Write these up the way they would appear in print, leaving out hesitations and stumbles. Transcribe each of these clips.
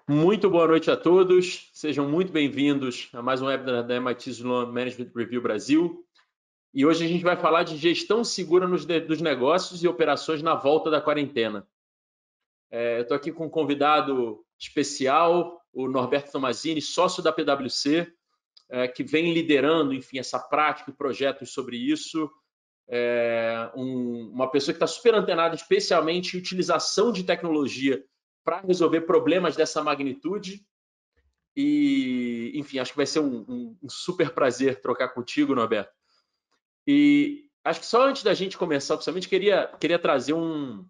Muito boa noite a todos, sejam muito bem-vindos a mais um webinar da MIT Sloan Management Review Brasil. E hoje a gente vai falar de gestão segura dos negócios e operações na volta da quarentena. Eu estou aqui com um convidado especial, o Norberto Tomazini, sócio da PwC, que vem liderando, enfim, essa prática e projetos sobre isso. Uma pessoa que está super antenada, especialmente em utilização de tecnologia para resolver problemas dessa magnitude. E, enfim, acho que vai ser um super prazer trocar contigo, Norberto. E acho que só antes da gente começar, oficialmente, queria trazer um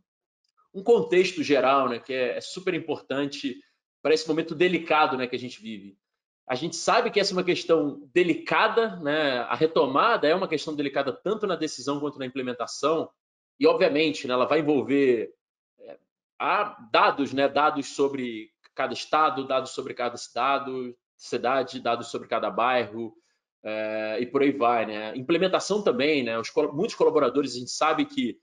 contexto geral, né, que é super importante para esse momento delicado, né, que a gente vive. A gente sabe que essa é uma questão delicada, né? A retomada é uma questão delicada tanto na decisão quanto na implementação, e obviamente, né, ela vai envolver dados, né, dados sobre cada estado, dados sobre cada cidade, dados sobre cada bairro, e por aí vai, né? Implementação também, né? Muitos colaboradores a gente sabe que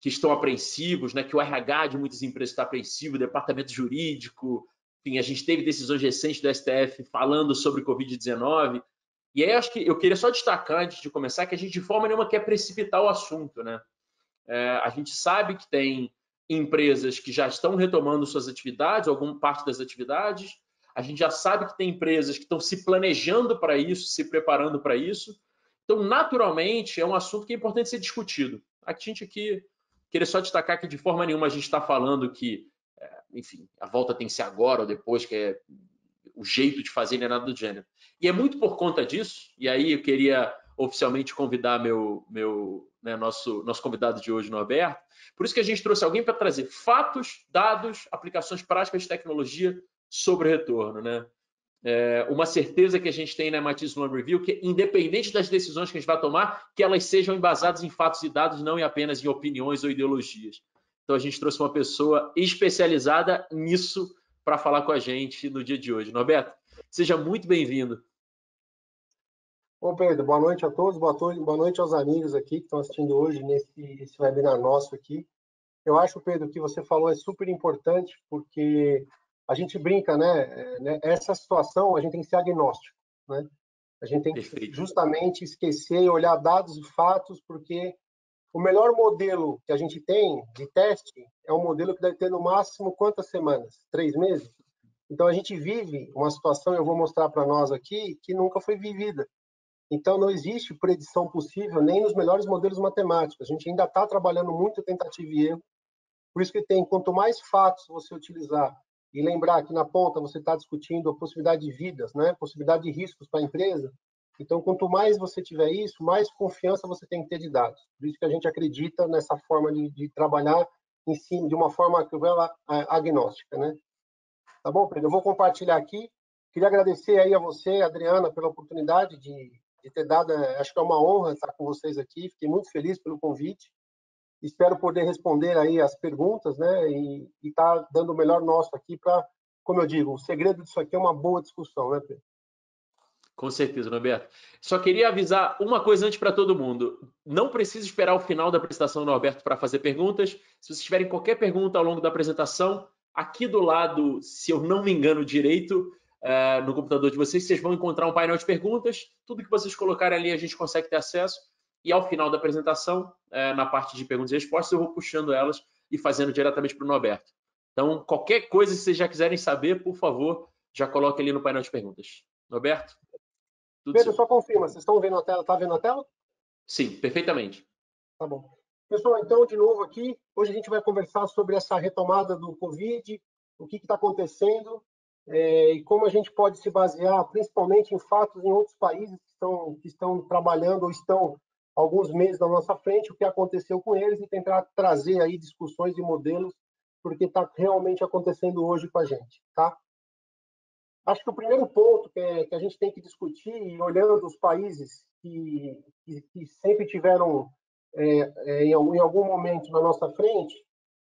estão apreensivos, né? Que o RH de muitas empresas está apreensivo, o departamento jurídico, enfim, a gente teve decisões recentes do STF falando sobre Covid-19. E aí acho que eu queria só destacar, antes de começar, que a gente de forma nenhuma quer precipitar o assunto, né? A gente sabe que tem empresas que já estão retomando suas atividades, alguma parte das atividades. A gente já sabe que tem empresas que estão se planejando para isso, se preparando para isso. Então, naturalmente, é um assunto que é importante ser discutido. A gente aqui queria só destacar que de forma nenhuma a gente está falando que, enfim, a volta tem que ser agora ou depois, que é o jeito de fazer, nem nada do gênero. E é muito por conta disso, e aí eu queria oficialmente convidar nosso convidado de hoje, Norberto. Por isso que a gente trouxe alguém para trazer fatos, dados, aplicações práticas de tecnologia sobre o retorno, né? Uma certeza que a gente tem na MIT Sloan Review, que independente das decisões que a gente vai tomar, que elas sejam embasadas em fatos e dados, não apenas em opiniões ou ideologias. Então a gente trouxe uma pessoa especializada nisso para falar com a gente no dia de hoje. Norberto, seja muito bem-vindo. Bom, Pedro, boa noite a todos, boa noite aos amigos aqui que estão assistindo hoje nesse webinar nosso aqui. Eu acho, Pedro, que você falou é super importante, porque a gente brinca, né? Essa situação a gente tem que ser agnóstico, né? A gente tem que Perfeito. justamente esquecer e olhar dados e fatos, porque o melhor modelo que a gente tem de teste é um modelo que deve ter no máximo quantas semanas? 3 meses? Então a gente vive uma situação, eu vou mostrar para nós aqui, que nunca foi vivida. Então, não existe predição possível nem nos melhores modelos matemáticos. A gente ainda está trabalhando muito tentativa e erro. Por isso que quanto mais fatos você utilizar e lembrar que na ponta você está discutindo a possibilidade de vidas, né? Possibilidade de riscos para a empresa. Então, quanto mais você tiver isso, mais confiança você tem que ter de dados. Por isso que a gente acredita nessa forma de trabalhar em cima, de uma forma que eu vejo agnóstica, né? Tá bom, Pedro? Eu vou compartilhar aqui. Queria agradecer aí a você, Adriana, pela oportunidade de ter dado, acho que é uma honra estar com vocês aqui. Fiquei muito feliz pelo convite. Espero poder responder aí as perguntas, né? E estar dando o melhor nosso aqui para, como eu digo, o segredo disso aqui é uma boa discussão, né, Pedro? Com certeza, Norberto. Só queria avisar uma coisa antes para todo mundo. Não precisa esperar o final da apresentação do Norberto para fazer perguntas. Se vocês tiverem qualquer pergunta ao longo da apresentação, aqui do lado, se eu não me engano direito, no computador de vocês vão encontrar um painel de perguntas. Tudo que vocês colocarem ali a gente consegue ter acesso. E ao final da apresentação, na parte de perguntas e respostas, eu vou puxando elas e fazendo diretamente para o Norberto. Então, qualquer coisa que vocês já quiserem saber, por favor, já coloque ali no painel de perguntas. Norberto? Tudo Pedro, seu. só confirma, vocês estão vendo a tela? Tá vendo a tela? Sim, perfeitamente. Tá bom. Pessoal, então, de novo aqui, hoje a gente vai conversar sobre essa retomada do Covid, o que está acontecendo, e como a gente pode se basear, principalmente em fatos em outros países que estão trabalhando ou estão alguns meses na nossa frente, o que aconteceu com eles e tentar trazer aí discussões e modelos, porque está realmente acontecendo hoje com a gente, tá? Acho que o primeiro ponto que a gente tem que discutir, e olhando os países que sempre tiveram em algum momento na nossa frente,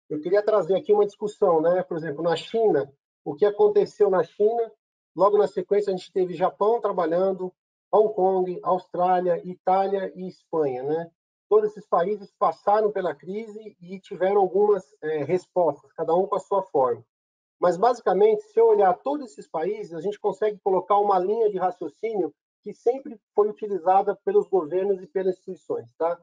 eu queria trazer aqui uma discussão, né? Por exemplo, na China, o que aconteceu na China? Logo na sequência, a gente teve Japão trabalhando, Hong Kong, Austrália, Itália e Espanha, né? Todos esses países passaram pela crise e tiveram algumas respostas, cada um com a sua forma. Mas, basicamente, se eu olhar todos esses países, a gente consegue colocar uma linha de raciocínio que sempre foi utilizada pelos governos e pelas instituições. Tá?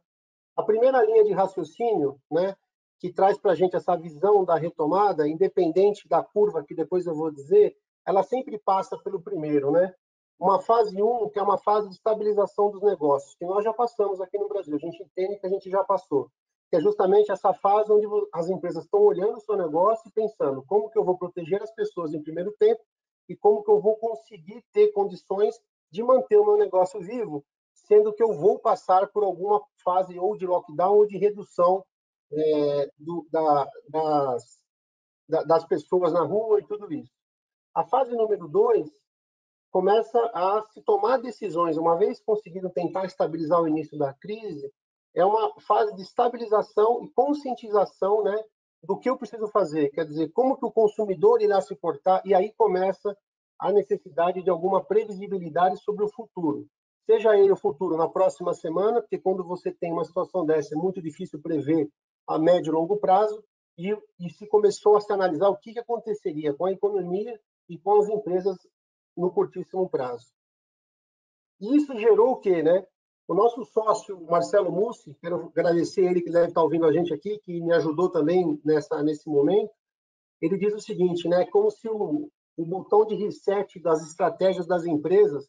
A primeira linha de raciocínio, né, que traz para a gente essa visão da retomada, independente da curva, que depois eu vou dizer, ela sempre passa pelo primeiro, né? Uma fase 1, que é uma fase de estabilização dos negócios, que nós já passamos aqui no Brasil, a gente entende que a gente já passou, que é justamente essa fase onde as empresas estão olhando o seu negócio e pensando como que eu vou proteger as pessoas em primeiro tempo e como que eu vou conseguir ter condições de manter o meu negócio vivo, sendo que eu vou passar por alguma fase ou de lockdown ou de redução das pessoas na rua e tudo isso. A fase número 2 começa a se tomar decisões, uma vez conseguindo tentar estabilizar o início da crise, é uma fase de estabilização e conscientização, né, do que eu preciso fazer, quer dizer, como que o consumidor irá se portar, e aí começa a necessidade de alguma previsibilidade sobre o futuro. Seja ele o futuro na próxima semana, porque quando você tem uma situação dessa é muito difícil prever a médio e longo prazo, e se começou a se analisar o que aconteceria com a economia e com as empresas no curtíssimo prazo. E isso gerou o quê, né? O nosso sócio, Marcelo Mussi, quero agradecer ele que deve estar ouvindo a gente aqui, que me ajudou também nesse momento, ele diz o seguinte, né? Como se o botão de reset das estratégias das empresas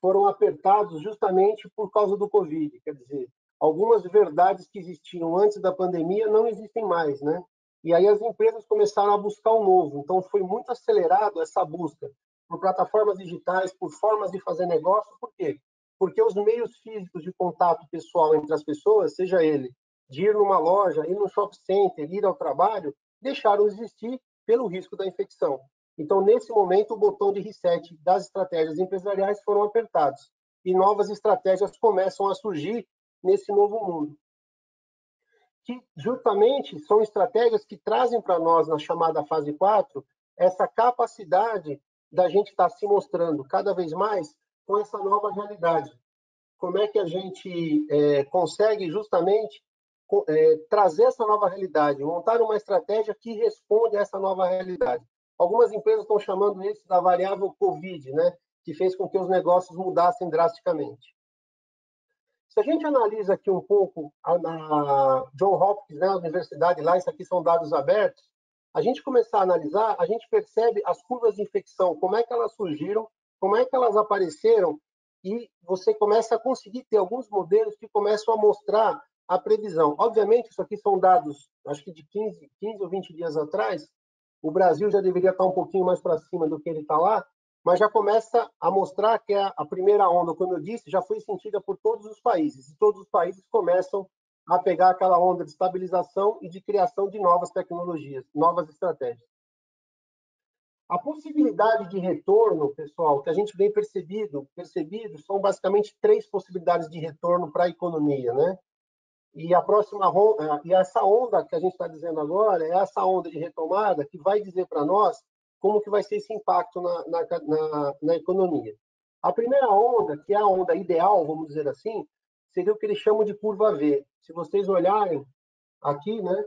foram apertados justamente por causa do Covid. Quer dizer, algumas verdades que existiam antes da pandemia não existem mais, né? E aí as empresas começaram a buscar um novo. Então foi muito acelerado essa busca por plataformas digitais, por formas de fazer negócio. Por quê? Porque os meios físicos de contato pessoal entre as pessoas, seja ele de ir numa loja, ir no shopping center, ir ao trabalho, deixaram de existir pelo risco da infecção. Então, nesse momento, o botão de reset das estratégias empresariais foram apertados e novas estratégias começam a surgir nesse novo mundo, que justamente são estratégias que trazem para nós, na chamada fase 4, essa capacidade da gente estar se mostrando cada vez mais com essa nova realidade. Como é que a gente consegue justamente trazer essa nova realidade, montar uma estratégia que responde a essa nova realidade. Algumas empresas estão chamando isso da variável Covid, né, que fez com que os negócios mudassem drasticamente. Se a gente analisa aqui um pouco a John Hopkins, né, a universidade lá, isso aqui são dados abertos, a gente começar a analisar, a gente percebe as curvas de infecção, como é que elas surgiram, como é que elas apareceram, e você começa a conseguir ter alguns modelos que começam a mostrar a previsão. Obviamente, isso aqui são dados, acho que de 15 ou 20 dias atrás, o Brasil já deveria estar um pouquinho mais para cima do que ele está lá, mas já começa a mostrar que a primeira onda, como eu disse, já foi sentida por todos os países, e todos os países começam a pegar aquela onda de estabilização e de criação de novas tecnologias, novas estratégias. A possibilidade de retorno, pessoal, que a gente vem percebido são basicamente 3 possibilidades de retorno para a economia, né? E essa onda que a gente está dizendo agora é essa onda de retomada que vai dizer para nós como que vai ser esse impacto na economia. A primeira onda, que é a onda ideal, vamos dizer assim, seria o que eles chamam de curva V. Se vocês olharem aqui, né,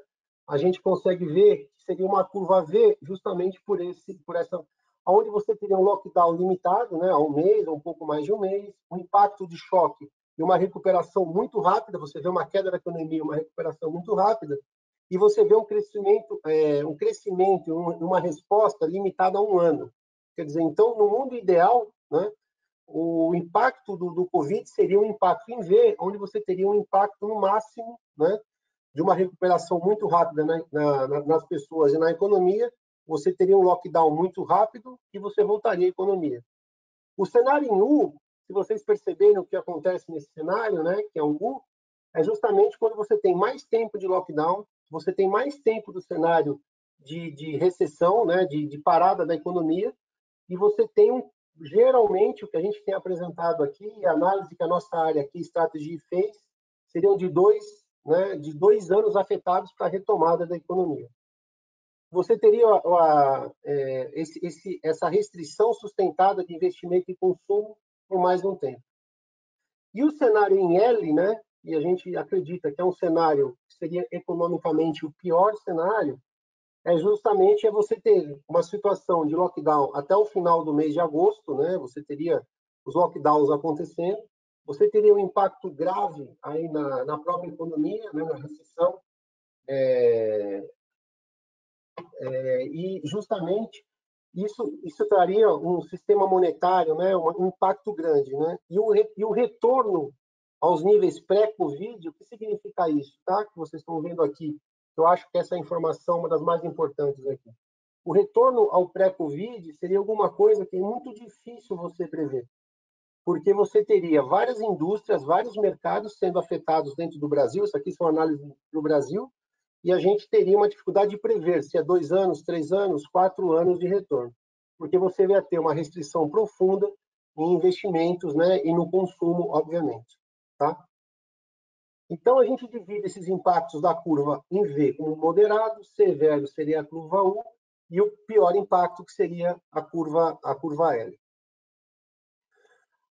a gente consegue ver que seria uma curva V justamente por essa, onde você teria um lockdown limitado, né, a um mês ou um pouco mais de um mês, um impacto de choque e uma recuperação muito rápida. Você vê uma queda da economia, uma recuperação muito rápida, e você vê um crescimento, uma resposta limitada a um ano. Quer dizer, então, no mundo ideal, né, o impacto do Covid seria um impacto em V, onde você teria um impacto no máximo, né, de uma recuperação muito rápida nas pessoas e na economia. Você teria um lockdown muito rápido e você voltaria à economia. O cenário em U, se vocês perceberem o que acontece nesse cenário, né, que é o U, é justamente quando você tem mais tempo de lockdown, você tem mais tempo do cenário de recessão, né, de parada da economia, e você tem geralmente, o que a gente tem apresentado aqui, a análise que a nossa área aqui, Strategy, fez, seriam de 2 anos afetados para a retomada da economia. Você teria essa restrição sustentada de investimento e consumo por mais um tempo. E o cenário em L, né, e a gente acredita que é um cenário que seria economicamente o pior cenário, é justamente você ter uma situação de lockdown até o final do mês de agosto, né? Você teria os lockdowns acontecendo, você teria um impacto grave aí na própria economia, né? Na recessão, e justamente isso traria um sistema monetário, né? Um impacto grande, né? E o retorno aos níveis pré-Covid, o que significa isso, tá? Que vocês estão vendo aqui. Eu acho que essa informação é uma das mais importantes aqui. O retorno ao pré-Covid seria alguma coisa que é muito difícil você prever, porque você teria várias indústrias, vários mercados sendo afetados dentro do Brasil. Isso aqui são análises do Brasil, e a gente teria uma dificuldade de prever se é 2 anos, 3 anos, 4 anos de retorno, porque você vai ter uma restrição profunda em investimentos, né, e no consumo, obviamente, tá? Então, a gente divide esses impactos da curva em V como moderado, severo seria a curva U, e o pior impacto que seria a curva L.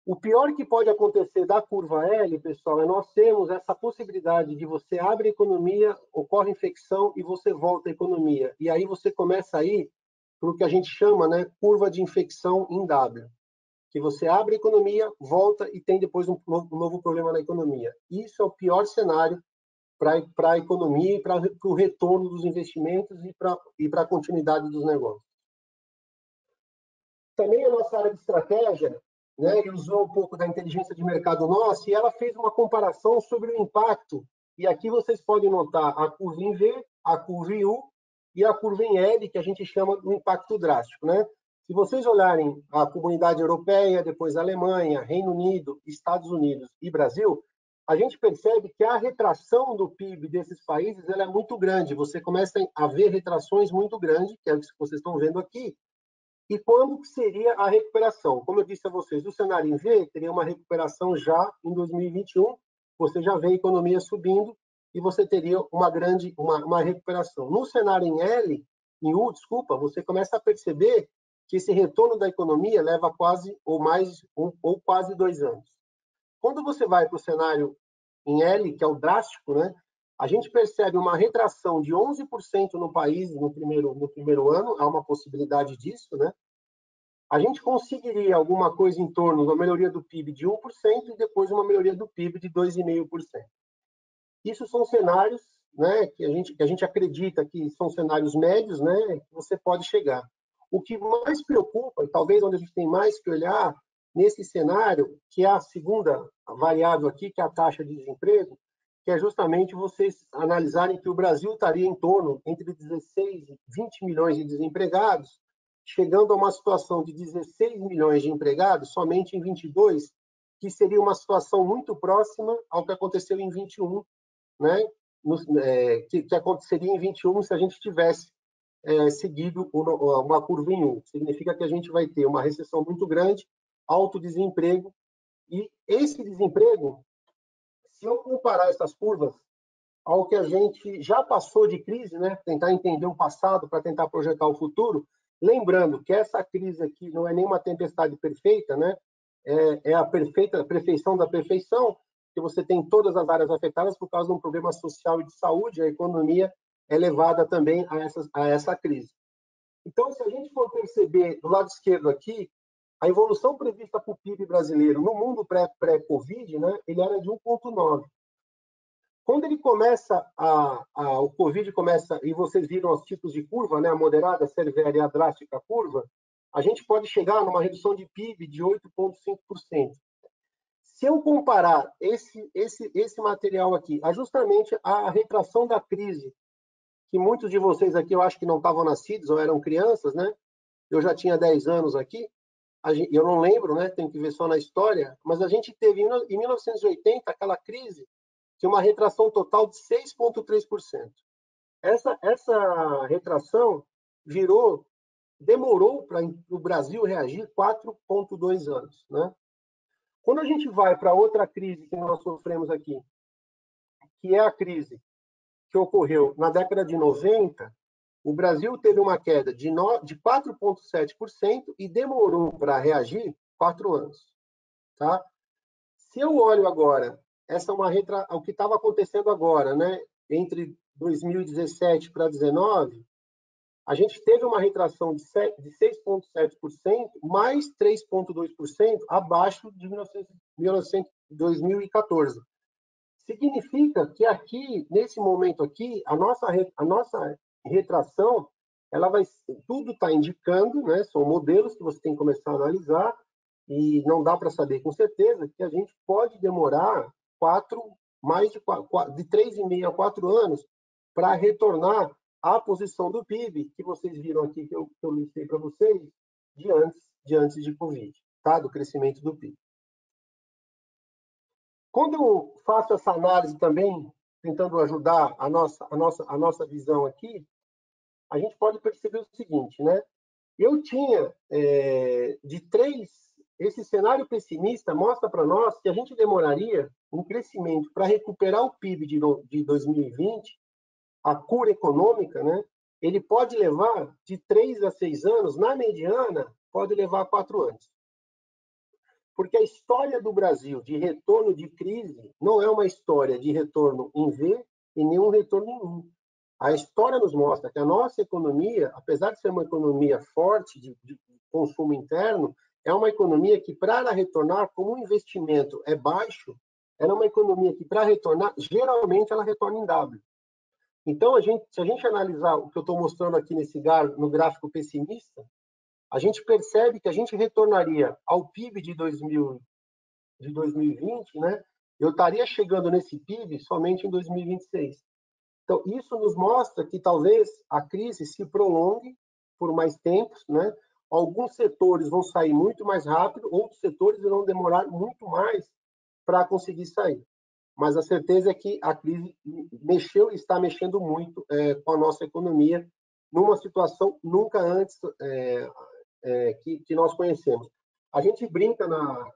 O pior que pode acontecer da curva L, pessoal, é nós termos essa possibilidade de você abre a economia, ocorre infecção e você volta à economia. E aí você começa a ir para o que a gente chama, né, curva de infecção em W, que você abre a economia, volta e tem depois um novo problema na economia. Isso é o pior cenário para a economia e para o retorno dos investimentos e para a continuidade dos negócios. Também a nossa área de estratégia, né, usou um pouco da inteligência de mercado nossa e ela fez uma comparação sobre o impacto. E aqui vocês podem notar a curva em V, a curva em U e a curva em L, que a gente chama de impacto drástico, né? Se vocês olharem a comunidade europeia, depois a Alemanha, Reino Unido, Estados Unidos e Brasil, a gente percebe que a retração do PIB desses países ela é muito grande. Você começa a ver retrações muito grandes, que é o que vocês estão vendo aqui. E quando que seria a recuperação? Como eu disse a vocês, o cenário em V teria uma recuperação já em 2021, você já vê a economia subindo e você teria uma recuperação. No cenário em L, em U, desculpa, você começa a perceber que esse retorno da economia leva quase ou quase 2 anos. Quando você vai para o cenário em L, que é o drástico, né? A gente percebe uma retração de 11% no país no primeiro ano, há uma possibilidade disso, né? A gente conseguiria alguma coisa em torno da melhoria do PIB de 1% e depois uma melhoria do PIB de 2,5%. Isso são cenários, né, que a gente acredita que são cenários médios, né, que você pode chegar. O que mais preocupa, e talvez onde a gente tem mais que olhar, nesse cenário, que é a segunda variável aqui, que é a taxa de desemprego, que é justamente vocês analisarem que o Brasil estaria em torno entre 16 e 20 milhões de desempregados, chegando a uma situação de 16 milhões de empregados somente em 22, que seria uma situação muito próxima ao que aconteceu em 21, né? Que aconteceria em 21 se a gente tivesse seguido uma curva em U. Significa que a gente vai ter uma recessão muito grande, alto desemprego, e esse desemprego, se eu comparar essas curvas ao que a gente já passou de crise, né? Tentar entender o passado para tentar projetar o futuro, lembrando que essa crise aqui não é nenhuma tempestade perfeita, né? É a perfeição da perfeição, que você tem todas as áreas afetadas por causa de um problema social e de saúde, a economia é levada também a essa crise. Então, se a gente for perceber do lado esquerdo aqui, a evolução prevista para o PIB brasileiro no mundo pré-Covid, né, ele era de 1,9. Quando ele começa, o Covid começa, e vocês viram os tipos de curva, né, a moderada, a severa e a drástica curva, a gente pode chegar numa redução de PIB de 8,5%. Se eu comparar esse material aqui a justamente a retração da crise, que muitos de vocês aqui eu acho que não estavam nascidos ou eram crianças, né? Eu já tinha 10 anos aqui, eu não lembro, né? Tem que ver só na história, mas a gente teve em 1980 aquela crise de uma retração total de 6,3%. Essa retração demorou para o Brasil reagir 4,2 anos, né? Quando a gente vai para outra crise que nós sofremos aqui, que é a crise que ocorreu na década de 90, o Brasil teve uma queda de 4,7% e demorou para reagir 4 anos. Tá? Se eu olho agora, essa é o que estava acontecendo agora, né? Entre 2017 para 2019, a gente teve uma retração de 6,7%, mais 3,2% abaixo de 2014. Significa que aqui, nesse momento aqui, a nossa retração, ela vai, tudo está indicando, né? São modelos que você tem que começar a analisar, e não dá para saber com certeza que a gente pode demorar mais de 3,5 a 4 anos para retornar à posição do PIB que vocês viram aqui, que eu listei para vocês, de antes de Covid, tá? Do crescimento do PIB. Quando eu faço essa análise também, tentando ajudar a nossa visão aqui, a gente pode perceber o seguinte, né? Eu tinha esse cenário pessimista mostra para nós que a gente demoraria um crescimento para recuperar o PIB de 2020, a cura econômica, né? Ele pode levar de 3 a 6 anos, na mediana, pode levar 4 anos. Porque a história do Brasil de retorno de crise não é uma história de retorno em V e nem um retorno em U. A história nos mostra que a nossa economia, apesar de ser uma economia forte de consumo interno, é uma economia que, para retornar, como o investimento é baixo, ela é uma economia que, para retornar, geralmente ela retorna em W. Então, se a gente analisar o que eu estou mostrando aqui no gráfico pessimista, a gente percebe que a gente retornaria ao PIB de 2020, né? Eu estaria chegando nesse PIB somente em 2026. Então, isso nos mostra que talvez a crise se prolongue por mais tempo, né? Alguns setores vão sair muito mais rápido, outros setores vão demorar muito mais para conseguir sair. Mas a certeza é que a crise mexeu e está mexendo muito com a nossa economia, numa situação nunca antes que nós conhecemos. A gente brinca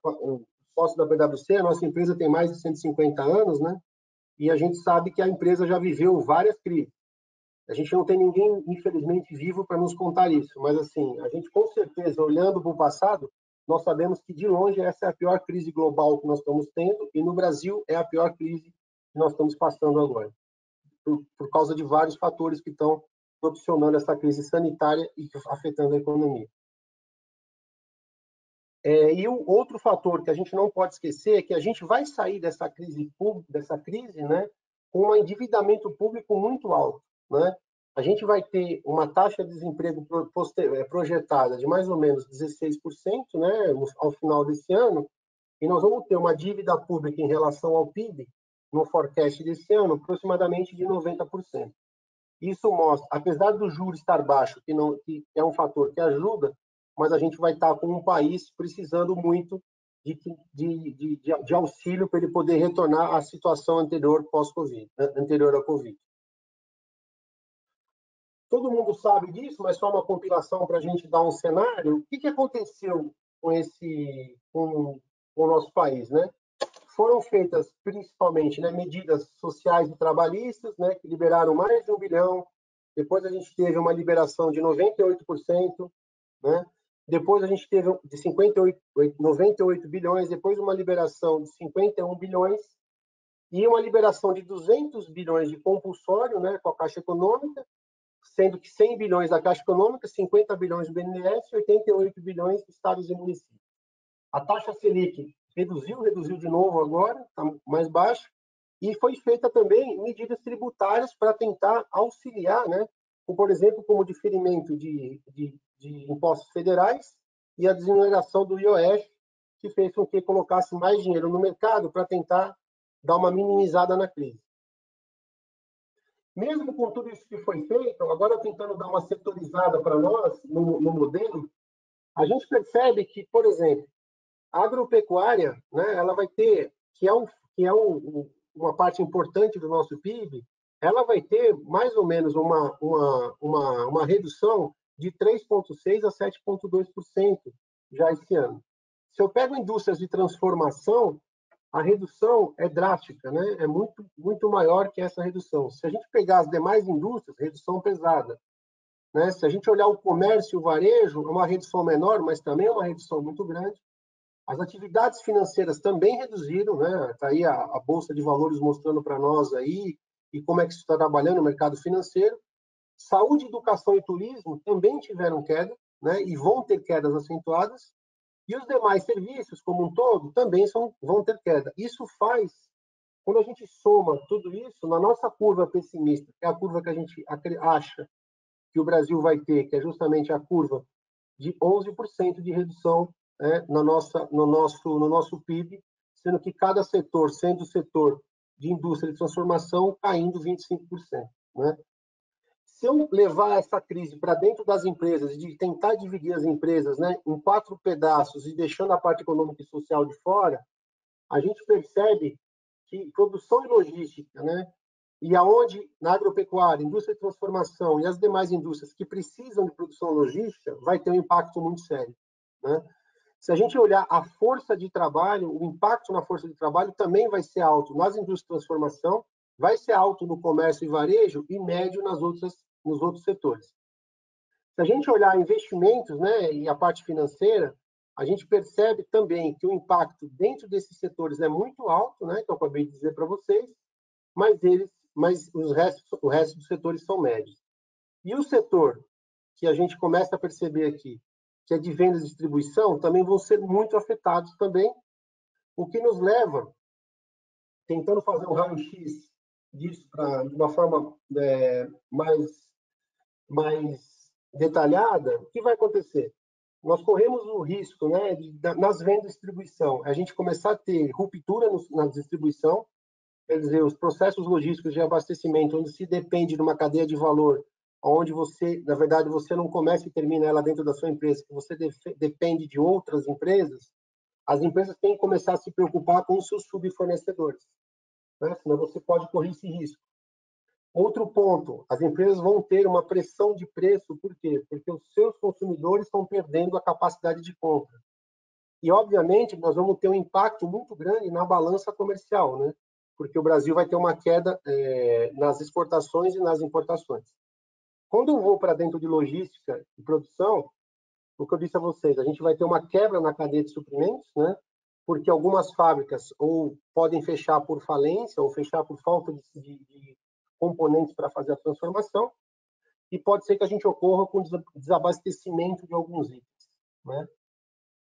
o sócio da PwC, a nossa empresa tem mais de 150 anos, né? E a gente sabe que a empresa já viveu várias crises. A gente não tem ninguém, infelizmente, vivo para nos contar isso, mas assim, a gente com certeza, olhando para o passado, nós sabemos que de longe essa é a pior crise global que nós estamos tendo, e no Brasil é a pior crise que nós estamos passando agora, por causa de vários fatores que estão propiciando essa crise sanitária e afetando a economia. E o outro fator que a gente não pode esquecer é que a gente vai sair dessa crise, né, com um endividamento público muito alto, né? A gente vai ter uma taxa de desemprego projetada de mais ou menos 16%, né, ao final desse ano, e nós vamos ter uma dívida pública em relação ao PIB, no forecast desse ano, aproximadamente de 90%. Isso mostra, apesar do juros estar baixo, que é um fator que ajuda, mas a gente vai estar com um país precisando muito de auxílio para ele poder retornar à situação anterior pós-Covid, anterior à Covid. Todo mundo sabe disso, mas só uma compilação para a gente dar um cenário. O que aconteceu com o nosso país, né? Foram feitas principalmente, né, medidas sociais e trabalhistas, né, que liberaram mais de 1 bilhão. Depois a gente teve uma liberação de 98%, né? Depois a gente teve de 98 bilhões, depois uma liberação de 51 bilhões e uma liberação de 200 bilhões de compulsório, né, com a Caixa Econômica, sendo que 100 bilhões da Caixa Econômica, 50 bilhões do BNDES e 88 bilhões de estados e municípios. A taxa Selic reduziu de novo agora, está mais baixa, e foi feita também medidas tributárias para tentar auxiliar, né, por exemplo, como o diferimento de impostos federais e a desoneração do IOF, que fez com que colocasse mais dinheiro no mercado para tentar dar uma minimizada na crise. Mesmo com tudo isso que foi feito, agora tentando dar uma setorizada para nós no modelo, a gente percebe que, por exemplo, a agropecuária, né, ela vai ter, que é uma parte importante do nosso PIB, ela vai ter mais ou menos uma redução de 3,6% a 7,2% já esse ano. Se eu pego indústrias de transformação, a redução é drástica, né? É muito maior que essa redução. Se a gente pegar as demais indústrias, redução pesada. Né? Se a gente olhar o comércio e o varejo, é uma redução menor, mas também é uma redução muito grande. As atividades financeiras também reduziram, né? Está aí a Bolsa de Valores mostrando para nós aí e como é que isso está trabalhando no mercado financeiro. Saúde, educação e turismo também tiveram queda, né, e vão ter quedas acentuadas, e os demais serviços, como um todo, também vão ter queda. Isso faz, quando a gente soma tudo isso, na nossa curva pessimista, que é a curva que a gente acha que o Brasil vai ter, que é justamente a curva de 11% de redução, né, no nosso PIB, sendo que cada setor, sendo o setor de indústria de transformação, caindo 25%. Né? Se eu levar essa crise para dentro das empresas, de tentar dividir as empresas, né, em 4 pedaços e deixando a parte econômica e social de fora, a gente percebe que produção e logística, né, e aonde na agropecuária, indústria de transformação e as demais indústrias que precisam de produção logística, vai ter um impacto muito sério. Né? Se a gente olhar a força de trabalho, o impacto na força de trabalho também vai ser alto nas indústrias de transformação, vai ser alto no comércio e varejo e médio nos outros setores. Se a gente olhar investimentos, né, e a parte financeira, a gente percebe também que o impacto dentro desses setores é muito alto, né, que eu acabei de dizer para vocês, mas o resto dos setores são médios. E o setor que a gente começa a perceber aqui, que é de vendas e distribuição, também vão ser muito afetados também, o que nos leva, tentando fazer um raio-x disso de uma forma mais detalhada, o que vai acontecer? Nós corremos o risco, né, nas vendas e distribuição, a gente começar a ter ruptura na distribuição, quer dizer, os processos logísticos de abastecimento, onde se depende de uma cadeia de valor, onde você, na verdade, você não começa e termina ela dentro da sua empresa, que você depende de outras empresas, as empresas têm que começar a se preocupar com os seus subfornecedores, né? Senão você pode correr esse risco. Outro ponto, as empresas vão ter uma pressão de preço, por quê? Porque os seus consumidores estão perdendo a capacidade de compra. E, obviamente, nós vamos ter um impacto muito grande na balança comercial, né? Porque o Brasil vai ter uma queda nas exportações e nas importações. Quando eu vou para dentro de logística e produção, o que eu disse a vocês, a gente vai ter uma quebra na cadeia de suprimentos, né? Porque algumas fábricas ou podem fechar por falência ou fechar por falta de componentes para fazer a transformação, e pode ser que a gente ocorra com desabastecimento de alguns itens, né?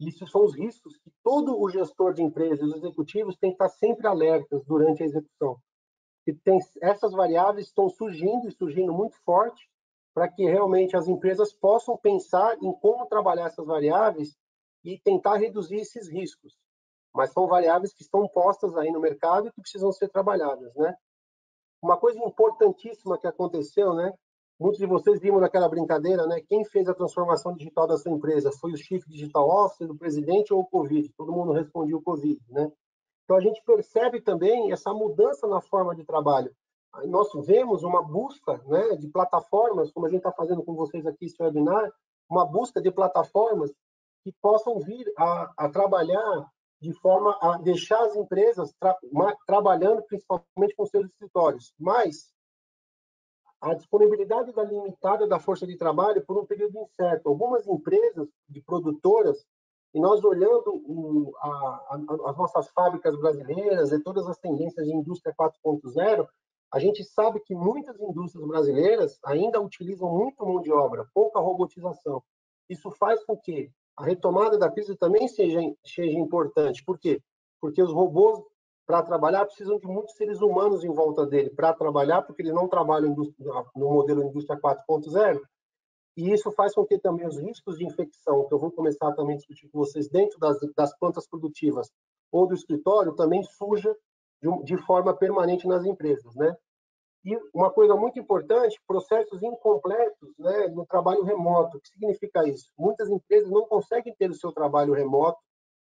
Isso são os riscos que todo o gestor de empresas e os executivos têm que estar sempre alertas durante a execução. E essas variáveis estão surgindo e surgindo muito forte para que realmente as empresas possam pensar em como trabalhar essas variáveis e tentar reduzir esses riscos. Mas são variáveis que estão postas aí no mercado e que precisam ser trabalhadas, né? Uma coisa importantíssima que aconteceu, né? Muitos de vocês viram naquela brincadeira, né? Quem fez a transformação digital da sua empresa? Foi o Chief Digital Officer, do presidente ou o Covid? Todo mundo respondia o Covid, né? Então a gente percebe também essa mudança na forma de trabalho. Nós vemos uma busca, né, de plataformas, como a gente está fazendo com vocês aqui esse webinar, uma busca de plataformas que possam vir a trabalhar de forma a deixar as empresas trabalhando principalmente com seus escritórios, mas a disponibilidade limitada da força de trabalho por um período incerto. Algumas empresas de produtoras, e nós olhando as nossas fábricas brasileiras e todas as tendências de indústria 4.0, a gente sabe que muitas indústrias brasileiras ainda utilizam muito mão de obra, pouca robotização. Isso faz com que a retomada da crise também seja importante. Por quê? Porque os robôs, para trabalhar, precisam de muitos seres humanos em volta dele para trabalhar, porque eles não trabalham no modelo indústria 4.0, e isso faz com que também os riscos de infecção, que eu vou começar também a discutir com vocês dentro das plantas produtivas ou do escritório, também surja de forma permanente nas empresas, né? E uma coisa muito importante, processos incompletos, né, no trabalho remoto. O que significa isso? Muitas empresas não conseguem ter o seu trabalho remoto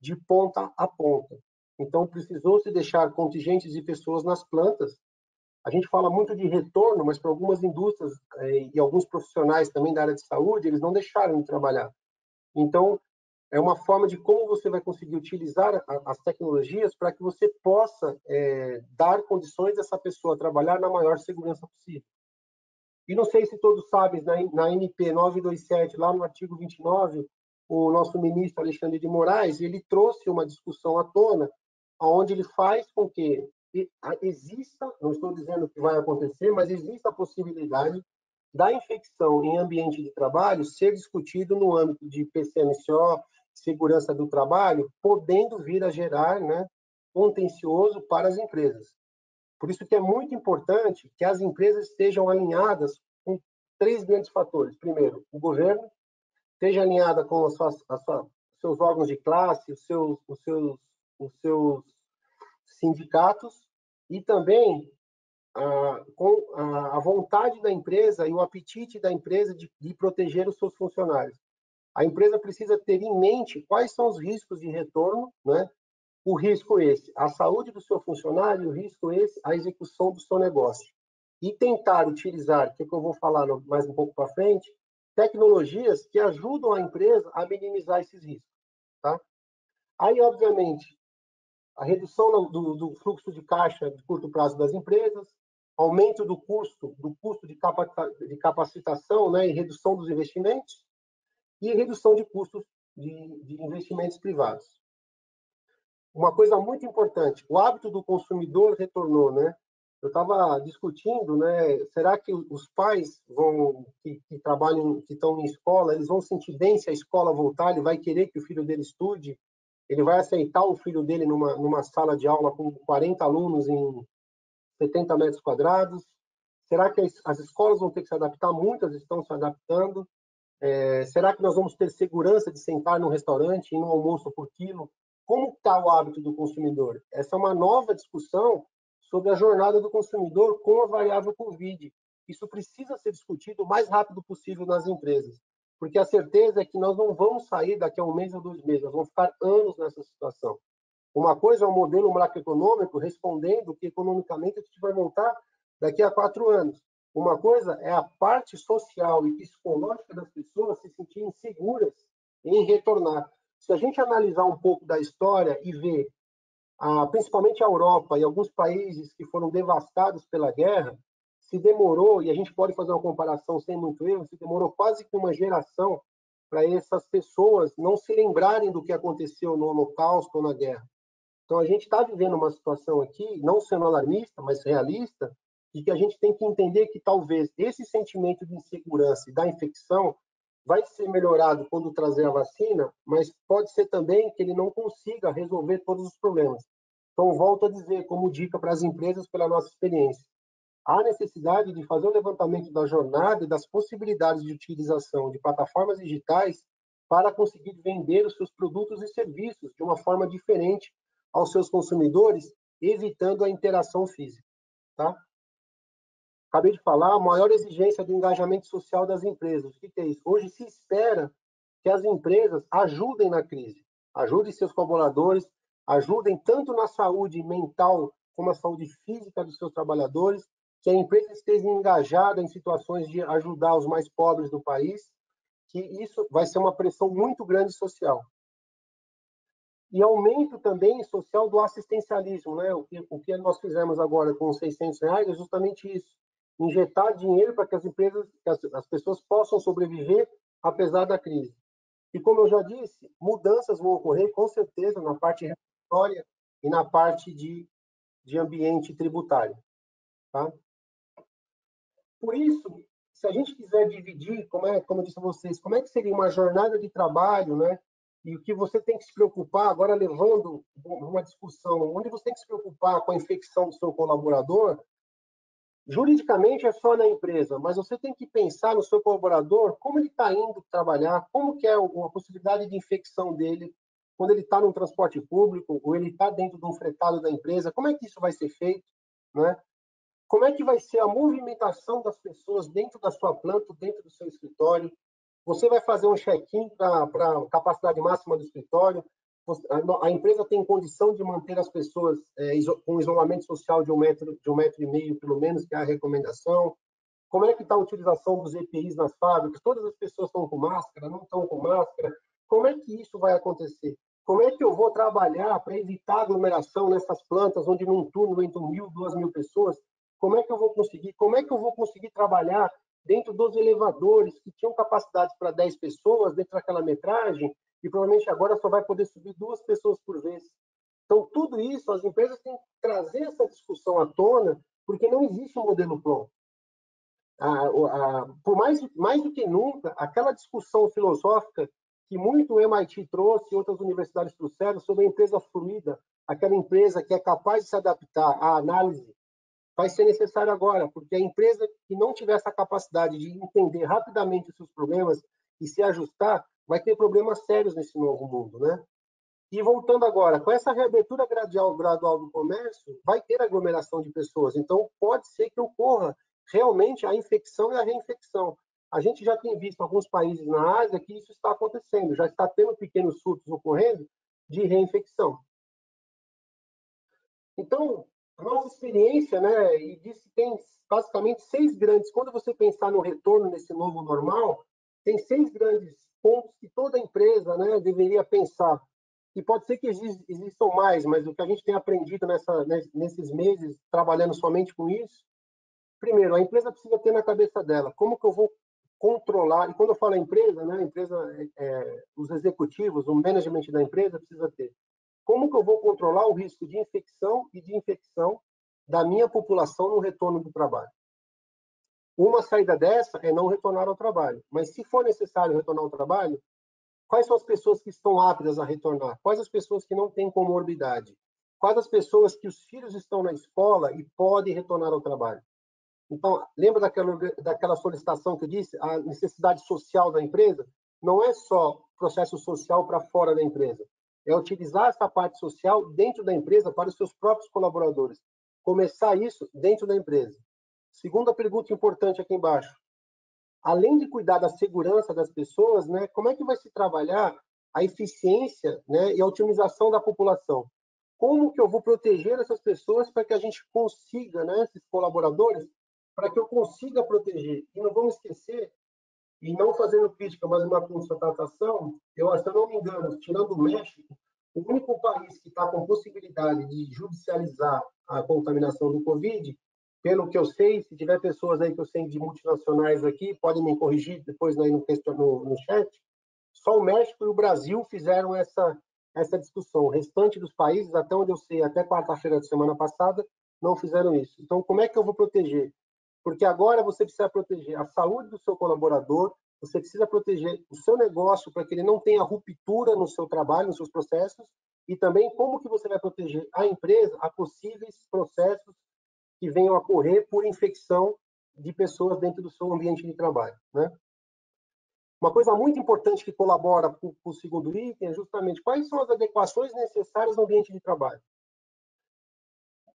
de ponta a ponta. Então, precisou se deixar contingentes de pessoas nas plantas. A gente fala muito de retorno, mas para algumas indústrias e alguns profissionais também da área de saúde, eles não deixaram de trabalhar. Então, é uma forma de como você vai conseguir utilizar as tecnologias para que você possa dar condições dessa pessoa trabalhar na maior segurança possível. E não sei se todos sabem, na MP 927, lá no artigo 29, o nosso ministro Alexandre de Moraes, ele trouxe uma discussão à tona, onde ele faz com que exista, não estou dizendo que vai acontecer, mas exista a possibilidade da infecção em ambiente de trabalho ser discutido no âmbito de PCMCO, segurança do trabalho, podendo vir a gerar, né, contencioso para as empresas. Por isso que é muito importante que as empresas estejam alinhadas com 3 grandes fatores. Primeiro, o governo esteja alinhada com seus órgãos de classe, os seus sindicatos, e também com a vontade da empresa e o apetite da empresa de proteger os seus funcionários. A empresa precisa ter em mente quais são os riscos de retorno, né? O risco esse, a saúde do seu funcionário, o risco esse, a execução do seu negócio. E tentar utilizar, que eu vou falar mais um pouco para frente, tecnologias que ajudam a empresa a minimizar esses riscos. Tá? Aí, obviamente, a redução do fluxo de caixa de curto prazo das empresas, aumento do custo de capacitação, né, e redução dos investimentos, e redução de custos de investimentos privados. Uma coisa muito importante, o hábito do consumidor retornou, né? Eu estava discutindo, né? Será que os pais que trabalham, que estão em escola, eles vão sentir bem se a escola voltar? Ele vai querer que o filho dele estude? Ele vai aceitar o filho dele numa sala de aula com 40 alunos em 70 metros quadrados? Será que as escolas vão ter que se adaptar? Muitas estão se adaptando. Será que nós vamos ter segurança de sentar num restaurante e num almoço por quilo? Como está o hábito do consumidor? Essa é uma nova discussão sobre a jornada do consumidor com a variável Covid. Isso precisa ser discutido o mais rápido possível nas empresas, porque a certeza é que nós não vamos sair daqui a 1 mês ou 2 meses, nós vamos ficar anos nessa situação. Uma coisa é o modelo macroeconômico respondendo que economicamente a gente vai voltar daqui a 4 anos. Uma coisa é a parte social e psicológica das pessoas se sentirem seguras em retornar. Se a gente analisar um pouco da história e ver, principalmente a Europa e alguns países que foram devastados pela guerra, se demorou, e a gente pode fazer uma comparação sem muito erro, se demorou quase que uma geração para essas pessoas não se lembrarem do que aconteceu no Holocausto ou na guerra. Então, a gente está vivendo uma situação aqui, não sendo alarmista, mas realista, de que a gente tem que entender que talvez esse sentimento de insegurança e da infecção vai ser melhorado quando trazer a vacina, mas pode ser também que ele não consiga resolver todos os problemas. Então, volto a dizer, como dica para as empresas, pela nossa experiência, há necessidade de fazer o levantamento da jornada e das possibilidades de utilização de plataformas digitais para conseguir vender os seus produtos e serviços de uma forma diferente aos seus consumidores, evitando a interação física. Tá? Acabei de falar, a maior exigência do engajamento social das empresas. O que é isso? Hoje se espera que as empresas ajudem na crise, ajudem seus colaboradores, ajudem tanto na saúde mental como na saúde física dos seus trabalhadores, que a empresa esteja engajada em situações de ajudar os mais pobres do país, que isso vai ser uma pressão muito grande social. E aumento também social do assistencialismo, né? O que nós fizemos agora com os R$600 é justamente isso, injetar dinheiro para que as empresas, que as pessoas possam sobreviver apesar da crise. E como eu já disse, mudanças vão ocorrer com certeza na parte regulatória e na parte de ambiente tributário, tá? Por isso, se a gente quiser dividir, como eu disse a vocês, como é que seria uma jornada de trabalho, né? E o que você tem que se preocupar, agora levando uma discussão, onde você tem que se preocupar com a infecção do seu colaborador, juridicamente é só na empresa, mas você tem que pensar no seu colaborador, como ele está indo trabalhar, como que é a possibilidade de infecção dele quando ele está no transporte público ou ele está dentro de um fretado da empresa, como é que isso vai ser feito, né? Como é que vai ser a movimentação das pessoas dentro da sua planta, dentro do seu escritório? Você vai fazer um check-in para a capacidade máxima do escritório? A empresa tem condição de manter as pessoas com isolamento social de 1,5 metro, pelo menos, que é a recomendação? Como é que está a utilização dos EPIs nas fábricas? Todas as pessoas estão com máscara, não estão com máscara? Como é que isso vai acontecer? Como é que eu vou trabalhar para evitar aglomeração nessas plantas, onde num turno entram 1.000, 2.000 pessoas? Como é que eu vou conseguir trabalhar dentro dos elevadores que tinham capacidade para 10 pessoas dentro daquela metragem e provavelmente agora só vai poder subir 2 pessoas por vez? Então, tudo isso, as empresas têm que trazer essa discussão à tona, porque não existe um modelo pronto. Por mais do que nunca, aquela discussão filosófica que muito o MIT trouxe e outras universidades trouxeram sobre a empresa fluida, aquela empresa que é capaz de se adaptar à análise, vai ser necessário agora, porque a empresa que não tiver essa capacidade de entender rapidamente os seus problemas e se ajustar, vai ter problemas sérios nesse novo mundo, né? E voltando agora, com essa reabertura gradual do comércio, vai ter aglomeração de pessoas. Então, pode ser que ocorra realmente a infecção e a reinfecção. A gente já tem visto em alguns países na Ásia que isso está acontecendo, já está tendo pequenos surtos ocorrendo de reinfecção. Então, a nossa experiência, né, e disse tem basicamente 6 grandes, quando você pensar no retorno nesse novo normal, tem 6 grandes pontos que toda empresa, né, deveria pensar. E pode ser que existam mais, mas o que a gente tem aprendido nesses meses, trabalhando somente com isso, primeiro, a empresa precisa ter na cabeça dela como que eu vou controlar, e quando eu falo empresa, né, a empresa, os executivos, o management da empresa precisa ter. Como que eu vou controlar o risco de infecção e de infecção da minha população no retorno do trabalho? Uma saída dessa é não retornar ao trabalho, mas se for necessário retornar ao trabalho, quais são as pessoas que estão aptas a retornar? Quais as pessoas que não têm comorbidade? Quais as pessoas que os filhos estão na escola e podem retornar ao trabalho? Então, lembra daquela solicitação que eu disse? A necessidade social da empresa não é só processo social para fora da empresa. É utilizar essa parte social dentro da empresa para os seus próprios colaboradores. Começar isso dentro da empresa. Segunda pergunta importante aqui embaixo. Além de cuidar da segurança das pessoas, né, como é que vai se trabalhar a eficiência, né, e a otimização da população? Como que eu vou proteger essas pessoas para que a gente consiga, né, esses colaboradores, para que eu consiga proteger? E não vamos esquecer, e não fazendo crítica, mas uma constatação, se eu não me engano, tirando o México, o único país que está com possibilidade de judicializar a contaminação do Covid, pelo que eu sei, se tiver pessoas aí que eu sei de multinacionais aqui, podem me corrigir depois aí no chat, só o México e o Brasil fizeram essa discussão. O restante dos países, até onde eu sei, até quarta-feira da semana passada, não fizeram isso. Então, como é que eu vou proteger? Porque agora você precisa proteger a saúde do seu colaborador, você precisa proteger o seu negócio para que ele não tenha ruptura no seu trabalho, nos seus processos, e também como que você vai proteger a empresa a possíveis processos que venham a ocorrer por infecção de pessoas dentro do seu ambiente de trabalho, né? Uma coisa muito importante que colabora com o segundo item é justamente quais são as adequações necessárias no ambiente de trabalho.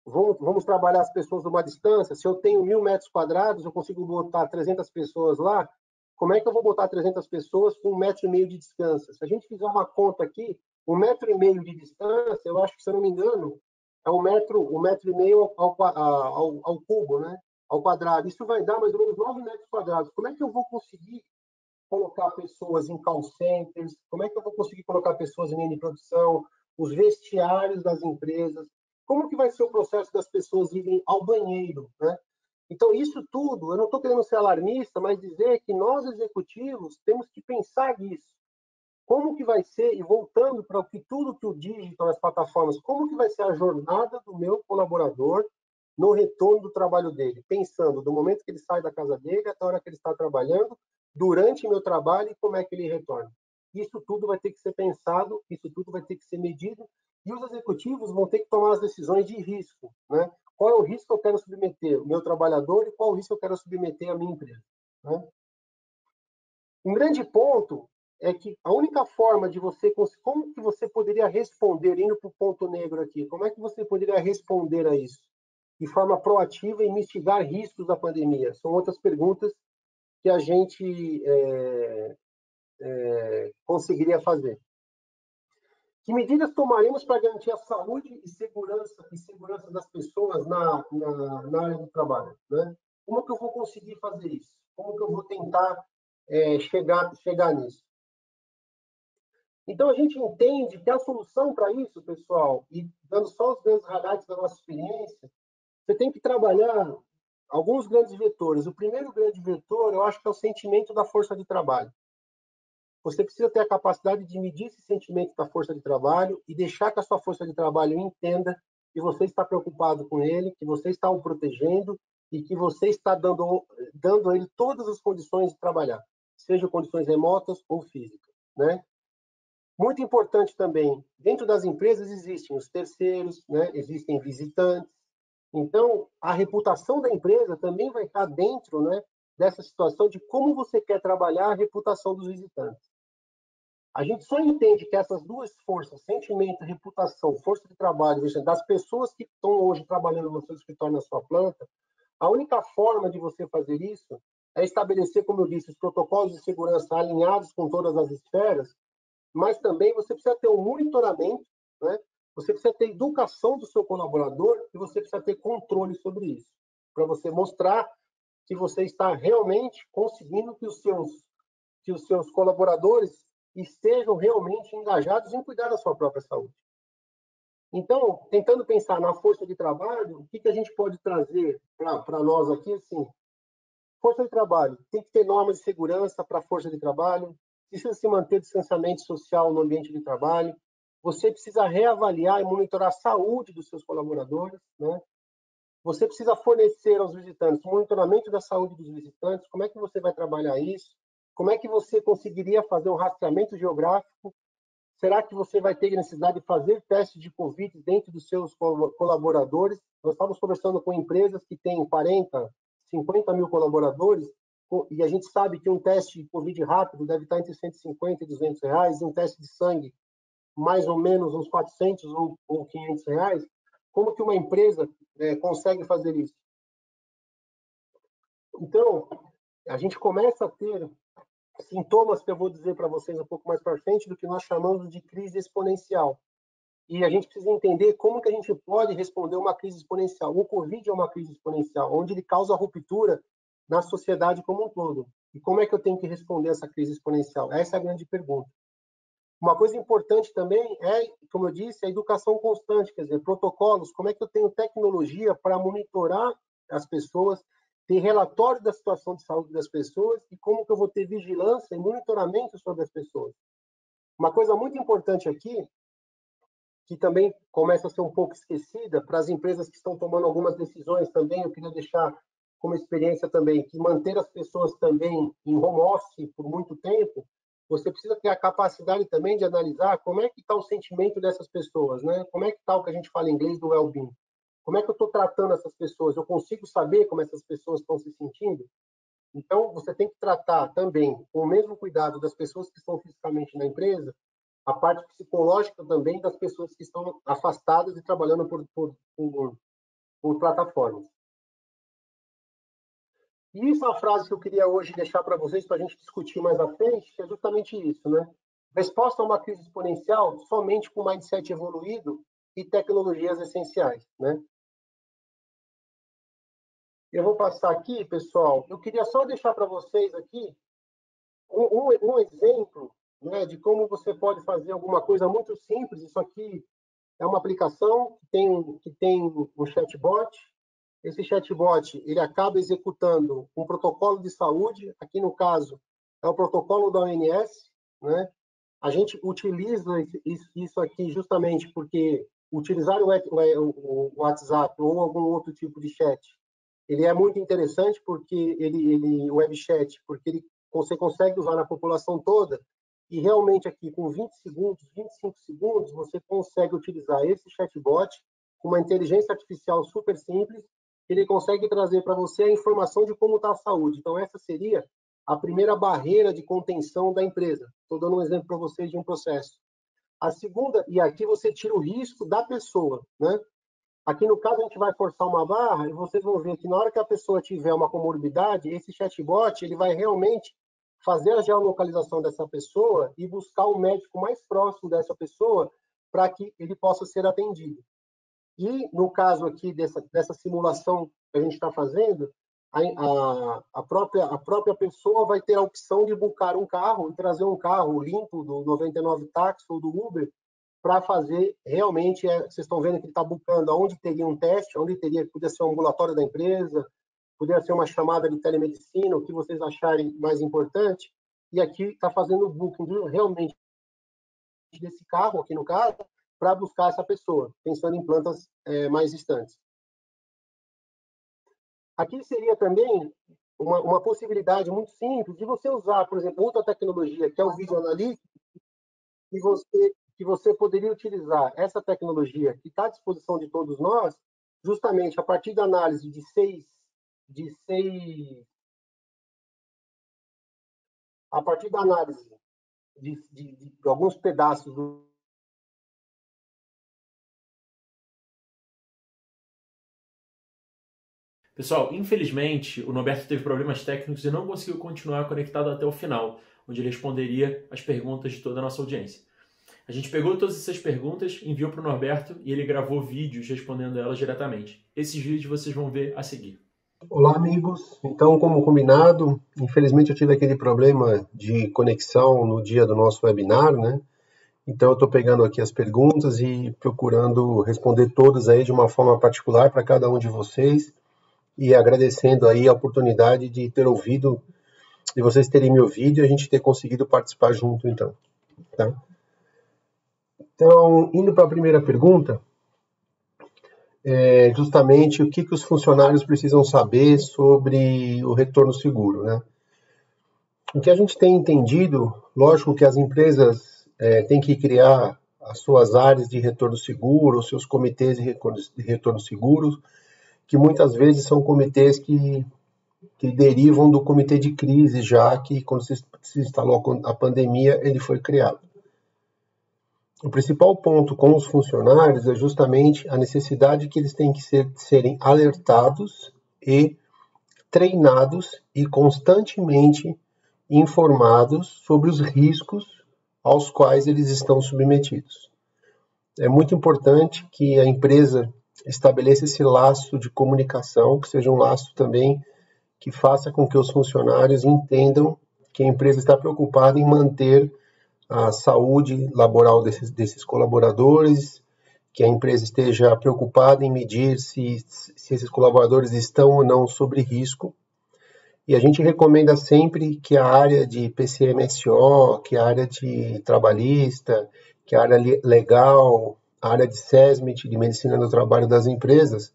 Vamos trabalhar as pessoas numa distância. Se eu tenho 1.000 metros quadrados, eu consigo botar 300 pessoas lá. Como é que eu vou botar 300 pessoas com 1,5 metro de distância? Se a gente fizer uma conta aqui, 1,5 metro de distância, eu acho que, se eu não me engano, é 1,5 metro ao cubo, né? Ao quadrado. Isso vai dar mais ou menos 9 metros quadrados. Como é que eu vou conseguir colocar pessoas em call centers? Como é que eu vou conseguir colocar pessoas em linha de produção? Os vestiários das empresas? Como que vai ser o processo das pessoas irem ao banheiro, né? Então, isso tudo, eu não estou querendo ser alarmista, mas dizer que nós, executivos, temos que pensar nisso. Como que vai ser, e voltando para tudo que o digital, as plataformas, como que vai ser a jornada do meu colaborador no retorno do trabalho dele? Pensando do momento que ele sai da casa dele até a hora que ele está trabalhando, durante meu trabalho e como é que ele retorna. Isso tudo vai ter que ser pensado, isso tudo vai ter que ser medido, e os executivos vão ter que tomar as decisões de risco, né? Qual é o risco que eu quero submeter o meu trabalhador e qual é o risco que eu quero submeter a minha empresa, né? Um grande ponto é que a única forma de você... Como que você poderia responder, indo para o ponto negro aqui, como é que você poderia responder a isso? De forma proativa e mitigar riscos da pandemia? São outras perguntas que a gente conseguiria fazer. Que medidas tomaremos para garantir a saúde e segurança das pessoas na área do trabalho, né? Como que eu vou conseguir fazer isso? Como que eu vou tentar chegar nisso? Então, a gente entende que a solução para isso, pessoal, e dando só os grandes highlights da nossa experiência, você tem que trabalhar alguns grandes vetores. O primeiro grande vetor, eu acho que é o sentimento da força de trabalho. Você precisa ter a capacidade de medir esse sentimento da força de trabalho e deixar que a sua força de trabalho entenda que você está preocupado com ele, que você está o protegendo e que você está dando a ele todas as condições de trabalhar, sejam condições remotas ou físicas, né? Muito importante também, dentro das empresas existem os terceiros, né? Existem visitantes. Então, a reputação da empresa também vai estar dentro, né, dessa situação de como você quer trabalhar a reputação dos visitantes. A gente só entende que essas duas forças, sentimento, reputação, força de trabalho, das pessoas que estão hoje trabalhando no seu escritório, na sua planta, a única forma de você fazer isso é estabelecer, como eu disse, os protocolos de segurança alinhados com todas as esferas, mas também você precisa ter um monitoramento, né? Você precisa ter educação do seu colaborador e você precisa ter controle sobre isso, para você mostrar que você está realmente conseguindo que os seus colaboradores estejam realmente engajados em cuidar da sua própria saúde. Então, tentando pensar na força de trabalho, o que a gente pode trazer para nós aqui, assim, força de trabalho, tem que ter normas de segurança para a força de trabalho, precisa se manter distanciamento social no ambiente de trabalho, você precisa reavaliar e monitorar a saúde dos seus colaboradores, né? Você precisa fornecer aos visitantes o monitoramento da saúde dos visitantes, como é que você vai trabalhar isso? Como é que você conseguiria fazer um rastreamento geográfico? Será que você vai ter necessidade de fazer testes de Covid dentro dos seus colaboradores? Nós estávamos conversando com empresas que têm 40, 50 mil colaboradores, e a gente sabe que um teste de Covid rápido deve estar entre 150 e 200 reais, e um teste de sangue mais ou menos uns 400 ou 500 reais. Como que uma empresa consegue fazer isso? Então, a gente começa a ter sintomas que eu vou dizer para vocês um pouco mais para frente do que nós chamamos de crise exponencial. E a gente precisa entender como que a gente pode responder uma crise exponencial. O Covid é uma crise exponencial, onde ele causa ruptura na sociedade como um todo. E como é que eu tenho que responder essa crise exponencial? Essa é a grande pergunta. Uma coisa importante também é, como eu disse, a educação constante, quer dizer, protocolos, como é que eu tenho tecnologia para monitorar as pessoas, ter relatório da situação de saúde das pessoas e como que eu vou ter vigilância e monitoramento sobre as pessoas. Uma coisa muito importante aqui, que também começa a ser um pouco esquecida, para as empresas que estão tomando algumas decisões também, eu queria deixar como experiência também, que manter as pessoas também em home office por muito tempo, você precisa ter a capacidade também de analisar como é que está o sentimento dessas pessoas, né? Como é que está o que a gente fala em inglês do well-being? Como é que eu estou tratando essas pessoas? Eu consigo saber como essas pessoas estão se sentindo? Então, você tem que tratar também com o mesmo cuidado das pessoas que estão fisicamente na empresa, a parte psicológica também das pessoas que estão afastadas e trabalhando por plataformas. E isso é uma frase que eu queria hoje deixar para vocês, para a gente discutir mais à frente, que é justamente isso, né? Resposta a uma crise exponencial somente com mindset evoluído e tecnologias essenciais, né? Eu vou passar aqui, pessoal. Eu queria só deixar para vocês aqui um exemplo, né, de como você pode fazer alguma coisa muito simples. Isso aqui é uma aplicação que tem um chatbot. Esse chatbot ele acaba executando um protocolo de saúde. Aqui no caso é o protocolo da OMS, né? A gente utiliza isso aqui justamente porque utilizar o WhatsApp ou algum outro tipo de chat, ele é muito interessante porque o web chat, porque você consegue usar na população toda e realmente aqui com 20 segundos, 25 segundos, você consegue utilizar esse chatbot com uma inteligência artificial super simples, ele consegue trazer para você a informação de como está a saúde. Então essa seria a primeira barreira de contenção da empresa. Estou dando um exemplo para vocês de um processo. A segunda, e aqui você tira o risco da pessoa, né? Aqui no caso a gente vai forçar uma barra e vocês vão ver que na hora que a pessoa tiver uma comorbidade, esse chatbot ele vai realmente fazer a geolocalização dessa pessoa e buscar o médico mais próximo dessa pessoa para que ele possa ser atendido. E no caso aqui dessa simulação que a gente está fazendo, a própria pessoa vai ter a opção de buscar um carro e trazer um carro limpo do 99 táxi ou do Uber para fazer realmente, vocês estão vendo que ele está buscando aonde teria um teste, onde podia ser um ambulatório da empresa, poderia ser uma chamada de telemedicina, o que vocês acharem mais importante, e aqui está fazendo o booking realmente desse carro, aqui no caso, para buscar essa pessoa, pensando em plantas mais distantes. Aqui seria também uma possibilidade muito simples de você usar, por exemplo, outra tecnologia, que é o Video Analytics, que você poderia utilizar essa tecnologia que está à disposição de todos nós, justamente a partir da análise a partir da análise de alguns pedaços do. Pessoal, infelizmente, o Norberto teve problemas técnicos e não conseguiu continuar conectado até o final, onde ele responderia as perguntas de toda a nossa audiência. A gente pegou todas essas perguntas, enviou para o Norberto e ele gravou vídeos respondendo elas diretamente. Esses vídeos vocês vão ver a seguir. Olá, amigos. Então, como combinado, infelizmente eu tive aquele problema de conexão no dia do nosso webinar, né? Então, eu estou pegando aqui as perguntas e procurando responder todas aí de uma forma particular para cada um de vocês e agradecendo aí a oportunidade de ter ouvido, de vocês terem me ouvido e a gente ter conseguido participar junto, então. Tá? Então, indo para a primeira pergunta, justamente o que os funcionários precisam saber sobre o retorno seguro, né? O que a gente tem entendido, lógico que as empresas têm que criar as suas áreas de retorno seguro, os seus comitês de retorno seguro, que muitas vezes são comitês que derivam do comitê de crise, já que quando se instalou a pandemia, ele foi criado. O principal ponto com os funcionários é justamente a necessidade que eles têm que serem alertados e treinados e constantemente informados sobre os riscos aos quais eles estão submetidos. É muito importante que a empresa estabeleça esse laço de comunicação, que seja um laço também que faça com que os funcionários entendam que a empresa está preocupada em manter a saúde laboral desses colaboradores, que a empresa esteja preocupada em medir se esses colaboradores estão ou não sob risco. E a gente recomenda sempre que a área de PCMSO, que a área de trabalhista, que a área legal, a área de SESMIT, de medicina do trabalho das empresas,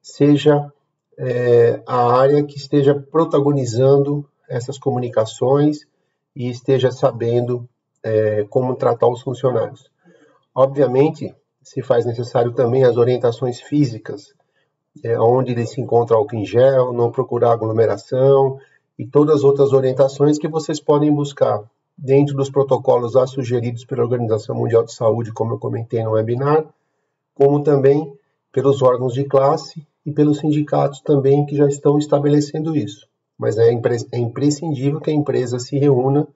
seja a área que esteja protagonizando essas comunicações e esteja sabendo como tratar os funcionários. Obviamente, se faz necessário também as orientações físicas, onde ele se encontra álcool em gel, não procurar aglomeração e todas as outras orientações que vocês podem buscar dentro dos protocolos sugeridos pela Organização Mundial de Saúde, como eu comentei no webinar, como também pelos órgãos de classe e pelos sindicatos também que já estão estabelecendo isso. Mas é imprescindível que a empresa se reúna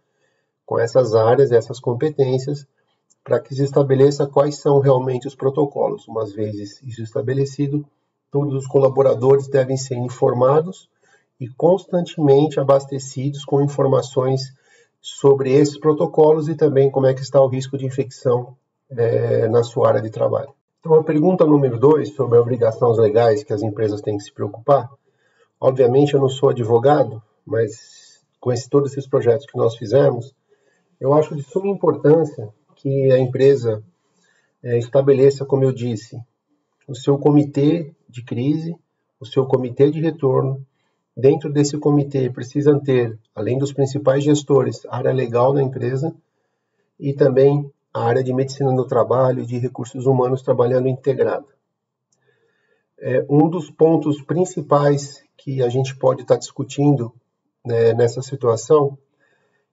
com essas áreas, essas competências, para que se estabeleça quais são realmente os protocolos. Uma vez isso estabelecido, todos os colaboradores devem ser informados e constantemente abastecidos com informações sobre esses protocolos e também como é que está o risco de infecção na sua área de trabalho. Então, a pergunta número 2, sobre obrigações legais que as empresas têm que se preocupar. Obviamente, eu não sou advogado, mas com todos esses projetos que nós fizemos, eu acho de suma importância que a empresa estabeleça, como eu disse, o seu comitê de crise, o seu comitê de retorno. Dentro desse comitê precisa ter, além dos principais gestores, a área legal da empresa e também a área de medicina do trabalho e de recursos humanos trabalhando integrada. Um dos pontos principais que a gente pode estar discutindo nessa situação,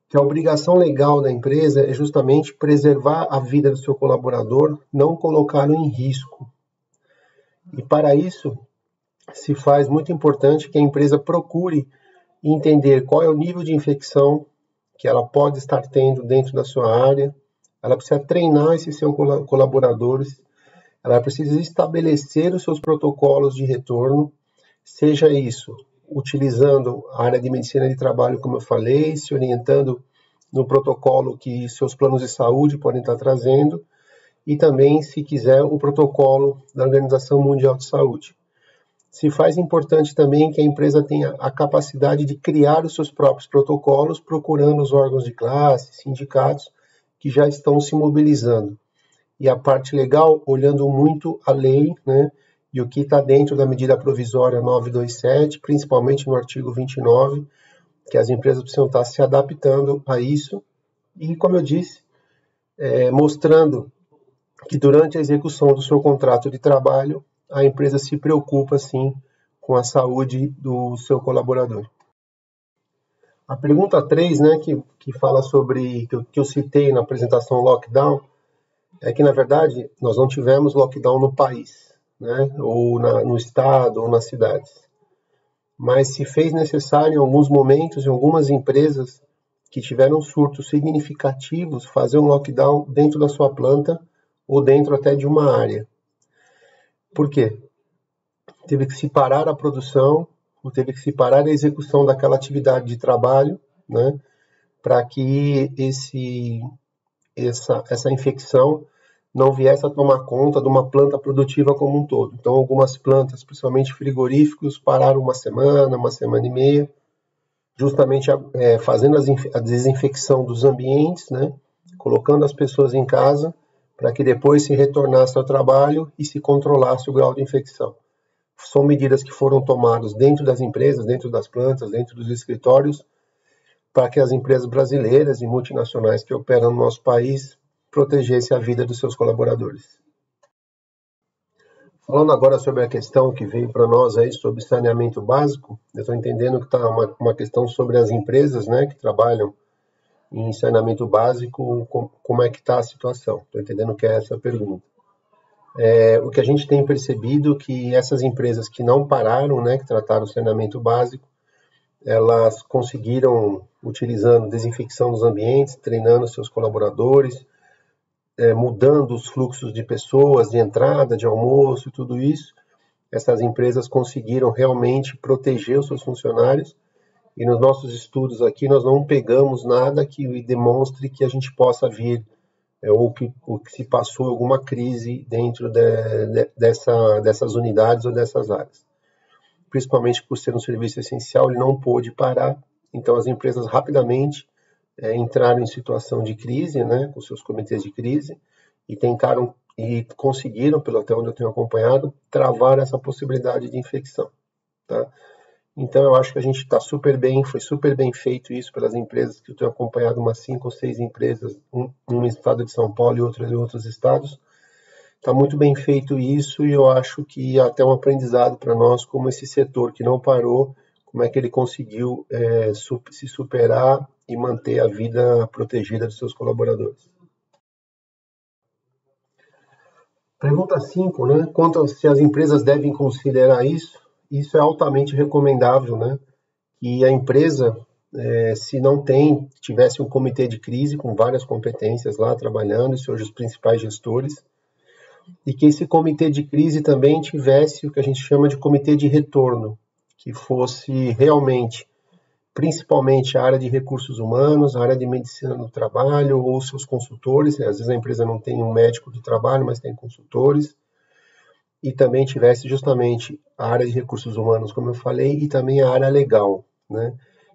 que a obrigação legal da empresa é justamente preservar a vida do seu colaborador, não colocá-lo em risco. E para isso, se faz muito importante que a empresa procure entender qual é o nível de infecção que ela pode estar tendo dentro da sua área. Ela precisa treinar esses seus colaboradores, ela precisa estabelecer os seus protocolos de retorno, seja isso utilizando a área de medicina de trabalho, como eu falei, se orientando no protocolo que seus planos de saúde podem estar trazendo, e também, se quiser, o protocolo da Organização Mundial de Saúde. Se faz importante também que a empresa tenha a capacidade de criar os seus próprios protocolos, procurando os órgãos de classe, sindicatos, que já estão se mobilizando. E a parte legal, olhando muito a lei, né, e o que está dentro da medida provisória 927, principalmente no artigo 29, que as empresas precisam estar se adaptando a isso e, como eu disse, mostrando que durante a execução do seu contrato de trabalho, a empresa se preocupa, sim, com a saúde do seu colaborador. A pergunta 3, né, que fala sobre, que eu citei na apresentação lockdown, é que, na verdade, nós não tivemos lockdown no país, né, ou no estado, ou nas cidades. Mas se fez necessário, em alguns momentos, em algumas empresas que tiveram surtos significativos, fazer um lockdown dentro da sua planta ou dentro até de uma área. Por quê? Teve que se parar a produção, ou teve que se parar a execução daquela atividade de trabalho, né, para que essa infecção não viesse a tomar conta de uma planta produtiva como um todo. Então, algumas plantas, principalmente frigoríficos, pararam uma semana e meia, justamente fazendo a desinfecção dos ambientes, né, colocando as pessoas em casa, para que depois se retornasse ao trabalho e se controlasse o grau de infecção. São medidas que foram tomadas dentro das empresas, dentro das plantas, dentro dos escritórios, para que as empresas brasileiras e multinacionais que operam no nosso país protegessem a vida dos seus colaboradores. Falando agora sobre a questão que veio para nós aí sobre saneamento básico, eu estou entendendo que está uma questão sobre as empresas, né, que trabalham em saneamento básico, como é que está a situação. Estou entendendo que é essa a pergunta. O que a gente tem percebido que essas empresas que não pararam, né, que trataram o saneamento básico, elas conseguiram, utilizando desinfecção dos ambientes, treinando seus colaboradores, mudando os fluxos de pessoas, de entrada, de almoço e tudo isso, essas empresas conseguiram realmente proteger os seus funcionários. E nos nossos estudos aqui, nós não pegamos nada que demonstre que a gente possa vir ou que se passou alguma crise dentro dessas unidades ou dessas áreas. Principalmente por ser um serviço essencial, ele não pôde parar, então as empresas rapidamente entraram em situação de crise, né, com seus comitês de crise, e tentaram e conseguiram, pelo até onde eu tenho acompanhado, travar essa possibilidade de infecção. Tá? Então eu acho que a gente está super bem, foi super bem feito isso pelas empresas, que eu tenho acompanhado umas 5 ou 6 empresas, no estado de São Paulo e outras em outros estados. Está muito bem feito isso e eu acho que até um aprendizado para nós, como esse setor que não parou, como é que ele conseguiu se superar e manter a vida protegida dos seus colaboradores. Pergunta 5, né? Quanto se as empresas devem considerar isso, isso é altamente recomendável, né? E a empresa, se não tivesse um comitê de crise com várias competências lá trabalhando, sejam os principais gestores, e que esse comitê de crise também tivesse o que a gente chama de comitê de retorno, que fosse realmente, principalmente a área de recursos humanos, a área de medicina do trabalho ou seus consultores, às vezes a empresa não tem um médico do trabalho, mas tem consultores, e também tivesse justamente a área de recursos humanos, como eu falei, e também a área legal, né?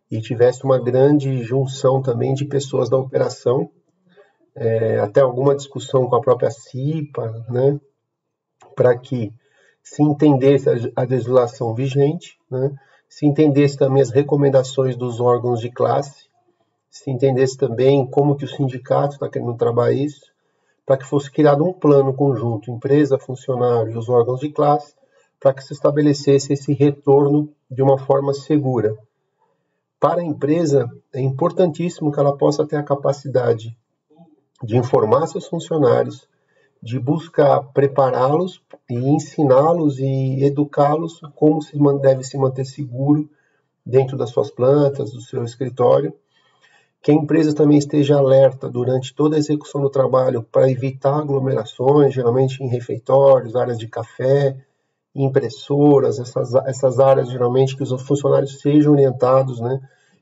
E tivesse uma grande junção também de pessoas da operação, até alguma discussão com a própria CIPA, né? Para que se entendesse a legislação vigente, né? Se entendesse também as recomendações dos órgãos de classe, se entendesse também como que o sindicato está querendo trabalhar isso, para que fosse criado um plano conjunto, empresa, funcionário e os órgãos de classe, para que se estabelecesse esse retorno de uma forma segura. Para a empresa, é importantíssimo que ela possa ter a capacidade de informar seus funcionários, de buscar prepará-los e ensiná-los e educá-los como deve se manter seguro dentro das suas plantas, do seu escritório, que a empresa também esteja alerta durante toda a execução do trabalho para evitar aglomerações, geralmente em refeitórios, áreas de café, impressoras, essas áreas geralmente que os funcionários sejam orientados, né,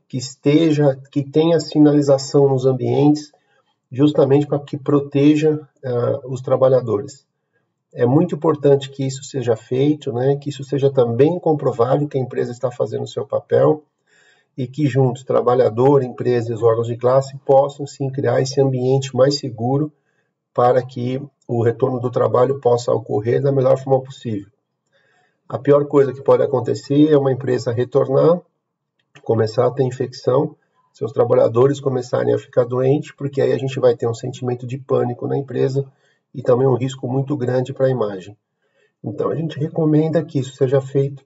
que tenha sinalização nos ambientes, justamente para que proteja os trabalhadores. É muito importante que isso seja feito, né, que isso seja também comprovado que a empresa está fazendo o seu papel e que juntos, trabalhador, empresa e os órgãos de classe possam sim criar esse ambiente mais seguro para que o retorno do trabalho possa ocorrer da melhor forma possível. A pior coisa que pode acontecer é uma empresa retornar, começar a ter infecção, seus trabalhadores começarem a ficar doentes, porque aí a gente vai ter um sentimento de pânico na empresa e também um risco muito grande para a imagem. Então, a gente recomenda que isso seja feito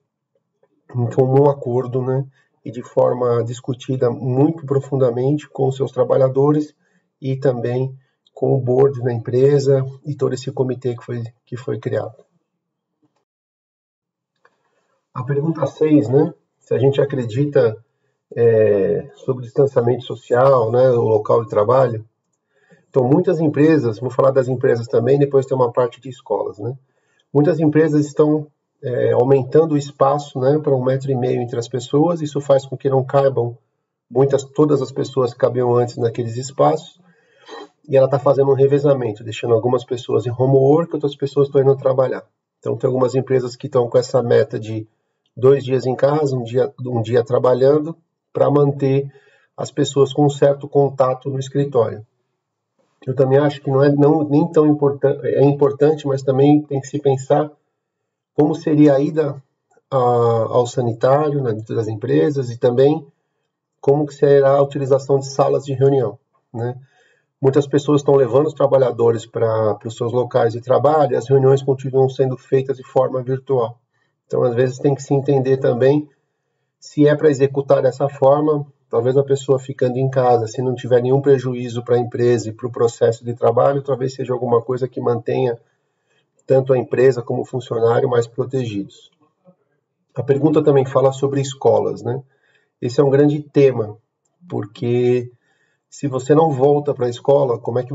em comum acordo, né? E de forma discutida muito profundamente com os seus trabalhadores e também com o board da empresa e todo esse comitê que foi criado. A pergunta 6, né? Se a gente acredita sobre distanciamento social, né? O local de trabalho. Então, muitas empresas, vou falar das empresas também, depois tem uma parte de escolas, né? Muitas empresas estão aumentando o espaço, né, para 1,5 m entre as pessoas. Isso faz com que não caibam todas as pessoas que cabiam antes naqueles espaços. E ela está fazendo um revezamento, deixando algumas pessoas em homework, outras pessoas estão indo trabalhar. Então, tem algumas empresas que estão com essa meta de 2 dias em casa, um dia trabalhando, para manter as pessoas com um certo contato no escritório. Eu também acho que nem tão importante, é importante, mas também tem que se pensar como seria a ida ao sanitário dentro das empresas e também como que será a utilização de salas de reunião, né? Muitas pessoas estão levando os trabalhadores para os seus locais de trabalho e as reuniões continuam sendo feitas de forma virtual. Então, às vezes, tem que se entender também se é para executar dessa forma. Talvez a pessoa ficando em casa, se não tiver nenhum prejuízo para a empresa e para o processo de trabalho, talvez seja alguma coisa que mantenha tanto a empresa como o funcionário mais protegidos. A pergunta também fala sobre escolas, né? Esse é um grande tema, porque se você não volta para a escola, como é que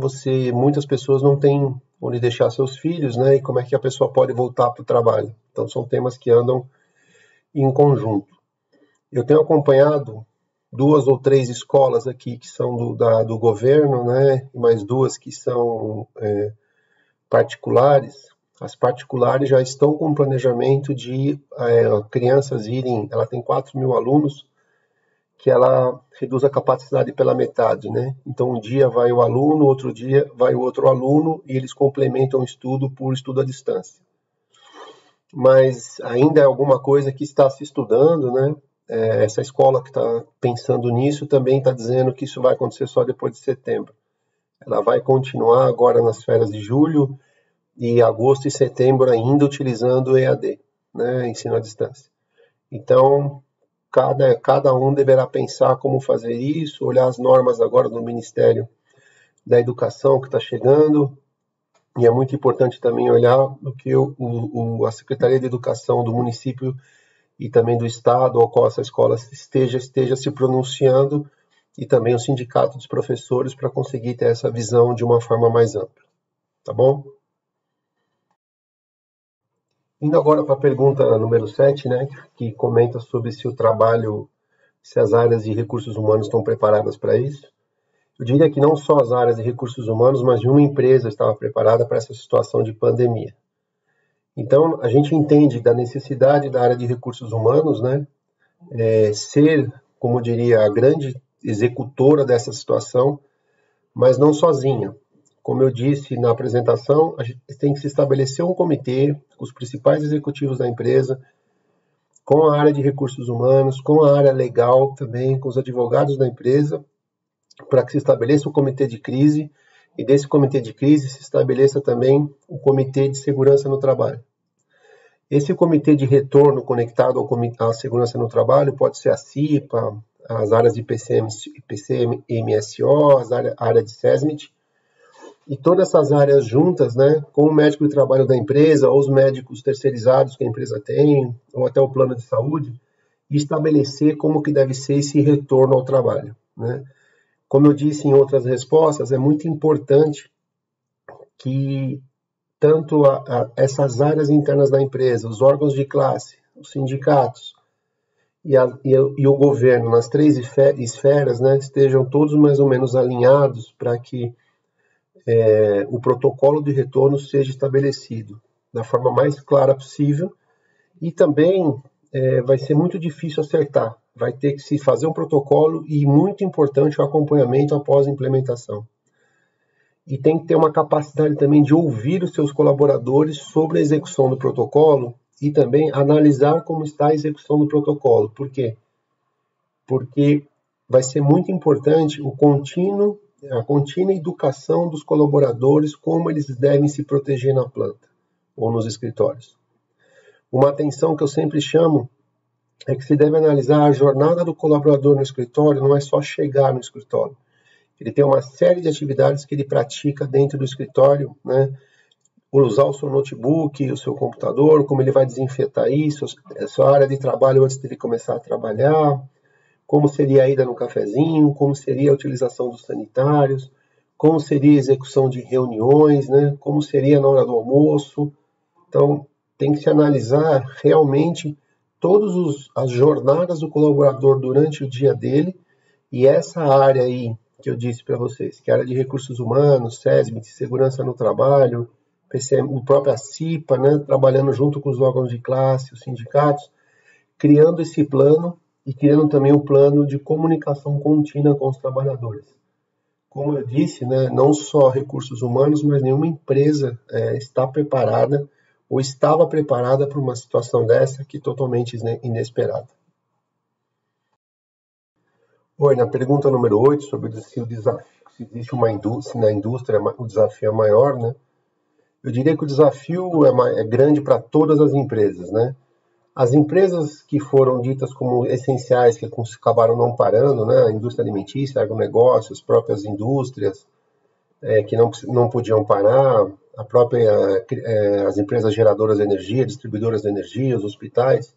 muitas pessoas não têm onde deixar seus filhos, né? E como é que a pessoa pode voltar para o trabalho? Então, são temas que andam em conjunto. Eu tenho acompanhado 2 ou 3 escolas aqui que são do governo, né? E mais 2 que são particulares. As particulares já estão com um planejamento de crianças irem. Ela tem 4.000 alunos, que ela reduz a capacidade pela metade, né? Então, um dia vai o aluno, outro dia vai o outro aluno, e eles complementam o estudo por estudo à distância. Mas ainda é alguma coisa que está se estudando, né? Essa escola que está pensando nisso também está dizendo que isso vai acontecer só depois de setembro. Ela vai continuar agora nas férias de julho e agosto e setembro ainda utilizando o EAD, né? Ensino à distância. Então, cada um deverá pensar como fazer isso, olhar as normas agora do Ministério da Educação que está chegando, e é muito importante também olhar o que a Secretaria de Educação do município e também do estado ao qual essa escola esteja se pronunciando, e também o sindicato dos professores, para conseguir ter essa visão de uma forma mais ampla. Tá bom? Indo agora para a pergunta número 7, né, que comenta sobre se as áreas de recursos humanos estão preparadas para isso. Eu diria que não só as áreas de recursos humanos, mas nenhuma empresa estava preparada para essa situação de pandemia. Então, a gente entende da necessidade da área de recursos humanos, né, ser, como eu diria, a grande executora dessa situação, mas não sozinha. Como eu disse na apresentação, a gente tem que se estabelecer um comitê com os principais executivos da empresa, com a área de recursos humanos, com a área legal também, com os advogados da empresa, para que se estabeleça o comitê de crise, e desse comitê de crise se estabeleça também o comitê de segurança no trabalho. Esse comitê de retorno conectado à segurança no trabalho pode ser a CIPA, as áreas de PCMSO, a área de SESMIT, e todas essas áreas juntas, né, com o médico de trabalho da empresa, ou os médicos terceirizados que a empresa tem, ou até o plano de saúde, e estabelecer como que deve ser esse retorno ao trabalho, né? Como eu disse em outras respostas, é muito importante que tanto essas áreas internas da empresa, os órgãos de classe, os sindicatos e o governo, nas 3 esferas, né, estejam todos mais ou menos alinhados para que o protocolo de retorno seja estabelecido da forma mais clara possível. E também vai ser muito difícil acertar. Vai ter que se fazer um protocolo e, muito importante, o acompanhamento após a implementação. E tem que ter uma capacidade também de ouvir os seus colaboradores sobre a execução do protocolo e também analisar como está a execução do protocolo. Por quê? Porque vai ser muito importante a contínua educação dos colaboradores, como eles devem se proteger na planta ou nos escritórios. Uma atenção que eu sempre chamo é que se deve analisar a jornada do colaborador no escritório, não é só chegar no escritório. Ele tem uma série de atividades que ele pratica dentro do escritório, né? Usar o seu notebook, o seu computador, como ele vai desinfetar isso, a sua área de trabalho antes dele começar a trabalhar, como seria a ida no cafezinho, como seria a utilização dos sanitários, como seria a execução de reuniões, né? Como seria na hora do almoço. Então, tem que se analisar realmente todas as jornadas do colaborador durante o dia dele, e essa área aí que eu disse para vocês, que é a área de recursos humanos, SESMIT, segurança no trabalho, PCM, a própria CIPA, né, trabalhando junto com os órgãos de classe, os sindicatos, criando esse plano e criando também um plano de comunicação contínua com os trabalhadores. Como eu disse, né, não só recursos humanos, mas nenhuma empresa está preparada ou estava preparada para uma situação dessa que é totalmente inesperada. Oi, na pergunta número 8, sobre se existe uma indústria, na indústria o desafio é maior, né? Eu diria que o desafio é grande para todas as empresas, né? As empresas que foram ditas como essenciais, que acabaram não parando, né? A indústria alimentícia, agronegócios, as próprias indústrias que não podiam parar, as empresas geradoras de energia, distribuidoras de energia, os hospitais,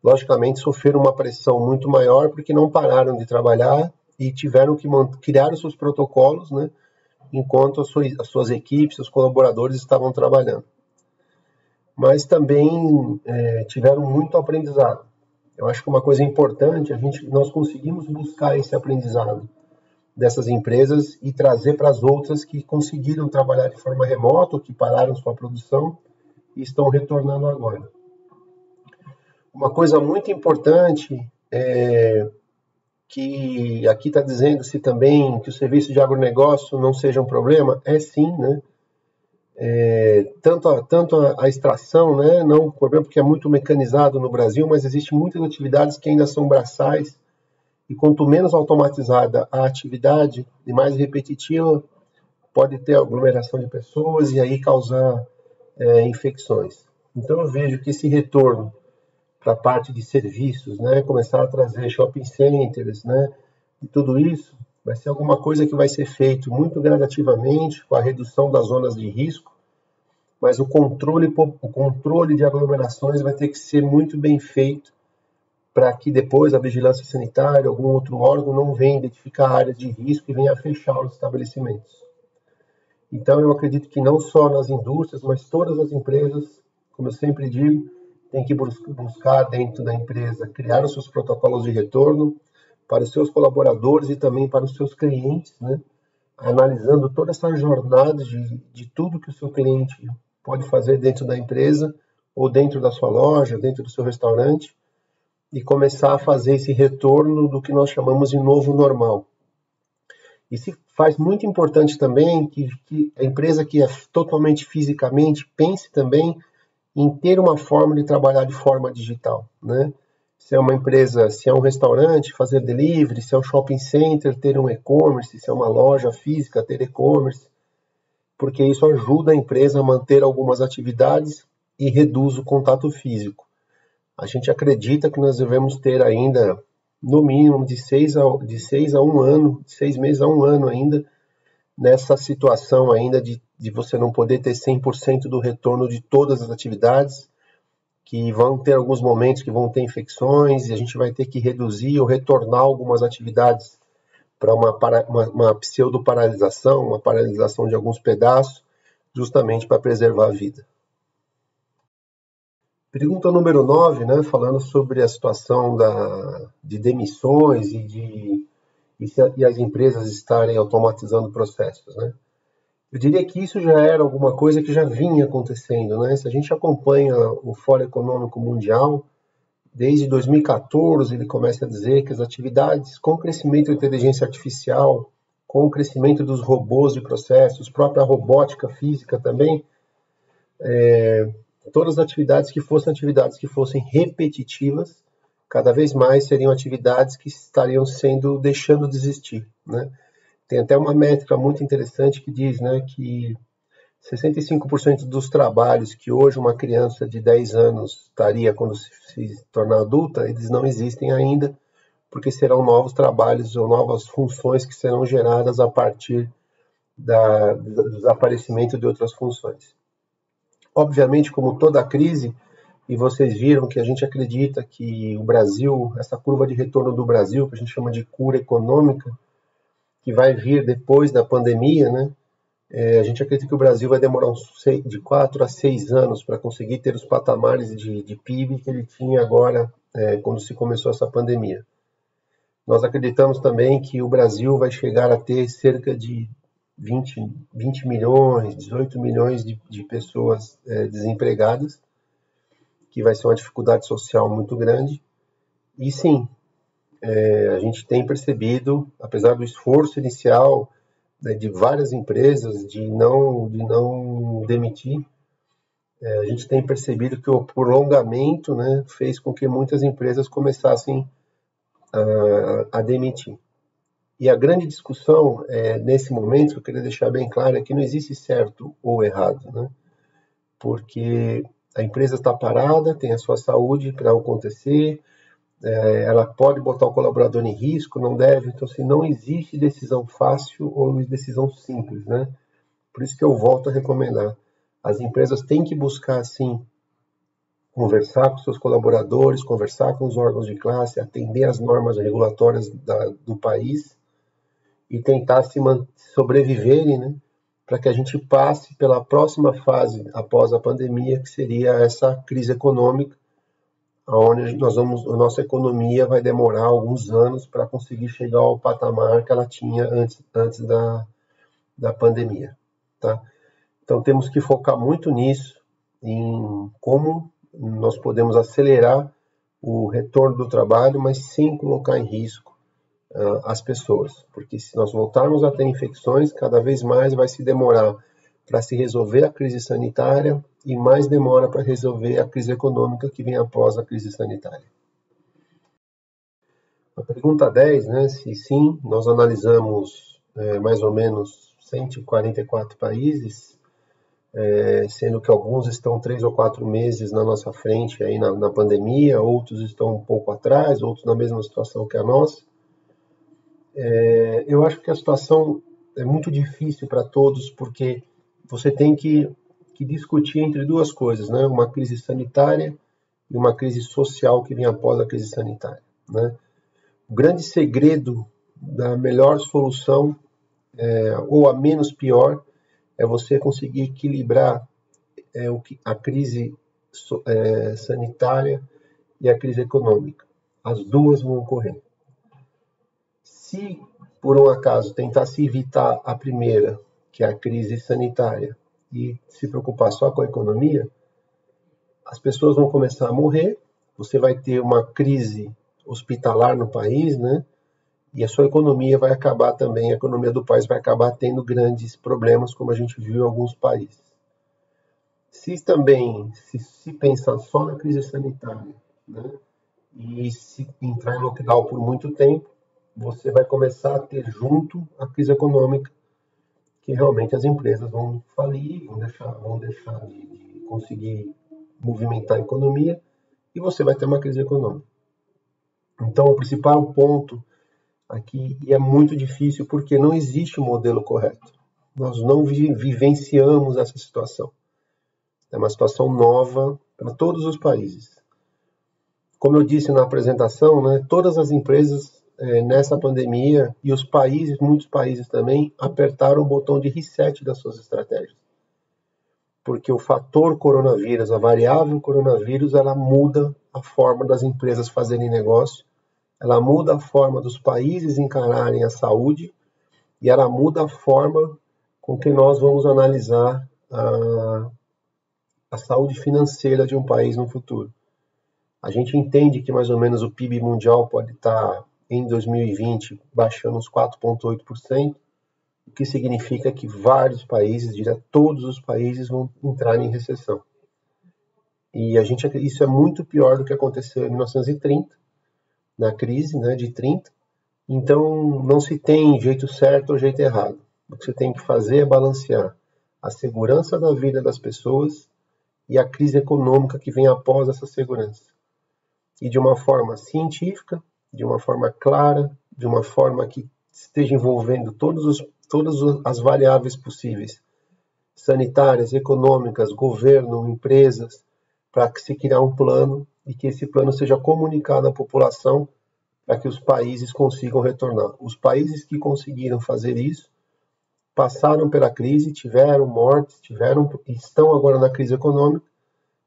logicamente sofreram uma pressão muito maior porque não pararam de trabalhar e tiveram que criar os seus protocolos, né? Enquanto as suas equipes, os colaboradores estavam trabalhando. Mas também tiveram muito aprendizado. Eu acho que uma coisa importante, nós conseguimos buscar esse aprendizado dessas empresas e trazer para as outras que conseguiram trabalhar de forma remota, que pararam sua produção e estão retornando agora. Uma coisa muito importante que aqui está dizendo-se também que o serviço de agronegócio não seja um problema, sim, né? Tanto a extração, né? Não um problema porque é muito mecanizado no Brasil, mas existem muitas atividades que ainda são braçais, e quanto menos automatizada a atividade e mais repetitiva, pode ter aglomeração de pessoas e aí causar infecções. Então eu vejo que esse retorno para a parte de serviços, né, começar a trazer shopping centers, né, e tudo isso, vai ser alguma coisa que vai ser feito muito gradativamente, com a redução das zonas de risco, mas o controle de aglomerações vai ter que ser muito bem feito para que depois a vigilância sanitária, algum outro órgão, não venha identificar áreas de risco e venha fechar os estabelecimentos. Então, eu acredito que não só nas indústrias, mas todas as empresas, como eu sempre digo, tem que buscar dentro da empresa criar os seus protocolos de retorno para os seus colaboradores e também para os seus clientes, né? Analisando toda essa jornada de tudo que o seu cliente pode fazer dentro da empresa ou dentro da sua loja, dentro do seu restaurante, e começar a fazer esse retorno do que nós chamamos de novo normal. E se faz muito importante também que a empresa que é totalmente fisicamente pense também em ter uma forma de trabalhar de forma digital, né? Se é uma empresa, se é um restaurante, fazer delivery, se é um shopping center, ter um e-commerce, se é uma loja física, ter e-commerce, porque isso ajuda a empresa a manter algumas atividades e reduz o contato físico. A gente acredita que nós devemos ter ainda, no mínimo, de 6 a 1 ano, 6 meses a 1 ano ainda, nessa situação ainda de você não poder ter 100% do retorno de todas as atividades, que vão ter alguns momentos que vão ter infecções e a gente vai ter que reduzir ou retornar algumas atividades para uma pseudo-paralisação, uma paralisação de alguns pedaços, justamente para preservar a vida. Pergunta número 9, né, falando sobre a situação de demissões e as empresas estarem automatizando processos, né? Eu diria que isso já era alguma coisa que já vinha acontecendo, né? Se a gente acompanha o Fórum Econômico Mundial, desde 2014 ele começa a dizer que as atividades com o crescimento da inteligência artificial, com o crescimento dos robôs de processos, própria robótica física também, todas as atividades que fossem repetitivas, cada vez mais seriam atividades que estariam deixando de existir, né? Tem até uma métrica muito interessante que diz, né, que 65% dos trabalhos que hoje uma criança de 10 anos estaria quando se tornar adulta, eles não existem ainda, porque serão novos trabalhos ou novas funções que serão geradas a partir do desaparecimento de outras funções. Obviamente, como toda crise, e vocês viram que a gente acredita que o Brasil, essa curva de retorno do Brasil, que a gente chama de cura econômica, que vai vir depois da pandemia, né? A gente acredita que o Brasil vai demorar de 4 a 6 anos para conseguir ter os patamares de PIB que ele tinha agora, quando se começou essa pandemia. Nós acreditamos também que o Brasil vai chegar a ter cerca de 20 milhões, 18 milhões de pessoas desempregadas, que vai ser uma dificuldade social muito grande. E sim, a gente tem percebido, apesar do esforço inicial, né, de várias empresas de não demitir, a gente tem percebido que o prolongamento, né, fez com que muitas empresas começassem a demitir. E a grande discussão nesse momento, que eu queria deixar bem claro, é que não existe certo ou errado, né? Porque a empresa está parada, tem a sua saúde para acontecer, ela pode botar o colaborador em risco, não deve, então assim, não existe decisão fácil ou decisão simples, né? Por isso que eu volto a recomendar. As empresas têm que buscar, sim, conversar com seus colaboradores, conversar com os órgãos de classe, atender às normas regulatórias do país e tentar sobreviverem, né? Para que a gente passe pela próxima fase após a pandemia, que seria essa crise econômica, onde a nossa economia vai demorar alguns anos para conseguir chegar ao patamar que ela tinha antes da pandemia, tá? Então temos que focar muito nisso, em como nós podemos acelerar o retorno do trabalho, mas sem colocar em risco as pessoas, porque se nós voltarmos a ter infecções, cada vez mais vai se demorar para se resolver a crise sanitária e mais demora para resolver a crise econômica que vem após a crise sanitária. A pergunta 10, né, se sim, nós analisamos mais ou menos 144 países, sendo que alguns estão 3 ou 4 meses na nossa frente aí na pandemia, outros estão um pouco atrás, outros na mesma situação que a nossa. Eu acho que a situação é muito difícil para todos, porque você tem que discutir entre duas coisas, né? Uma crise sanitária e uma crise social que vem após a crise sanitária, né? O grande segredo da melhor solução, ou a menos pior, é você conseguir equilibrar a crise sanitária e a crise econômica. As duas vão ocorrer. Se, por um acaso, tentar se evitar a primeira, que é a crise sanitária, e se preocupar só com a economia, as pessoas vão começar a morrer, você vai ter uma crise hospitalar no país, né? E a sua economia vai acabar também, a economia do país vai acabar tendo grandes problemas, como a gente viu em alguns países. Se também se pensar só na crise sanitária, né? E se entrar em lockdown por muito tempo, você vai começar a ter junto a crise econômica, que realmente as empresas vão falir, vão deixar de conseguir movimentar a economia, e você vai ter uma crise econômica. Então, o principal ponto aqui, e é muito difícil porque não existe um modelo correto. Nós não vivenciamos essa situação. É uma situação nova para todos os países. Como eu disse na apresentação, né, todas as empresas nessa pandemia e os países, muitos países também, apertaram o botão de reset das suas estratégias. Porque o fator coronavírus, a variável coronavírus, ela muda a forma das empresas fazerem negócio, ela muda a forma dos países encararem a saúde e ela muda a forma com que nós vamos analisar a saúde financeira de um país no futuro. A gente entende que mais ou menos o PIB mundial pode estar em 2020 baixando uns 4,8%, o que significa que vários países, todos os países vão entrar em recessão. E isso é muito pior do que aconteceu em 1930, na crise, né, de 30. Então, não se tem jeito certo ou jeito errado. O que você tem que fazer é balancear a segurança da vida das pessoas e a crise econômica que vem após essa segurança. E de uma forma científica, de uma forma clara, de uma forma que esteja envolvendo todas as variáveis possíveis, sanitárias, econômicas, governo, empresas, para que se criar um plano e que esse plano seja comunicado à população para que os países consigam retornar. Os países que conseguiram fazer isso passaram pela crise, tiveram mortes, estão agora na crise econômica,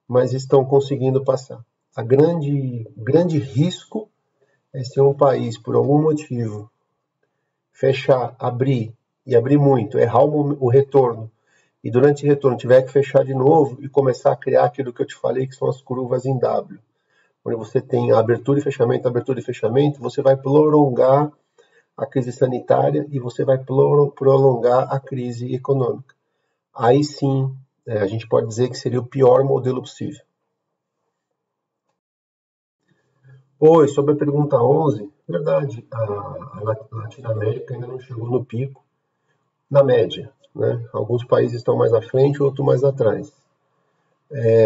mas estão conseguindo passar. A grande risco é se um país, por algum motivo, fechar, abrir, e abrir muito, errar o retorno, e durante o retorno tiver que fechar de novo e começar a criar aquilo que eu te falei, que são as curvas em W, onde você tem abertura e fechamento, você vai prolongar a crise sanitária e você vai prolongar a crise econômica. Aí sim, a gente pode dizer que seria o pior modelo possível. Oi, sobre a pergunta 11, verdade, a Latinoamérica ainda não chegou no pico, na média, né? Alguns países estão mais à frente, outros mais atrás.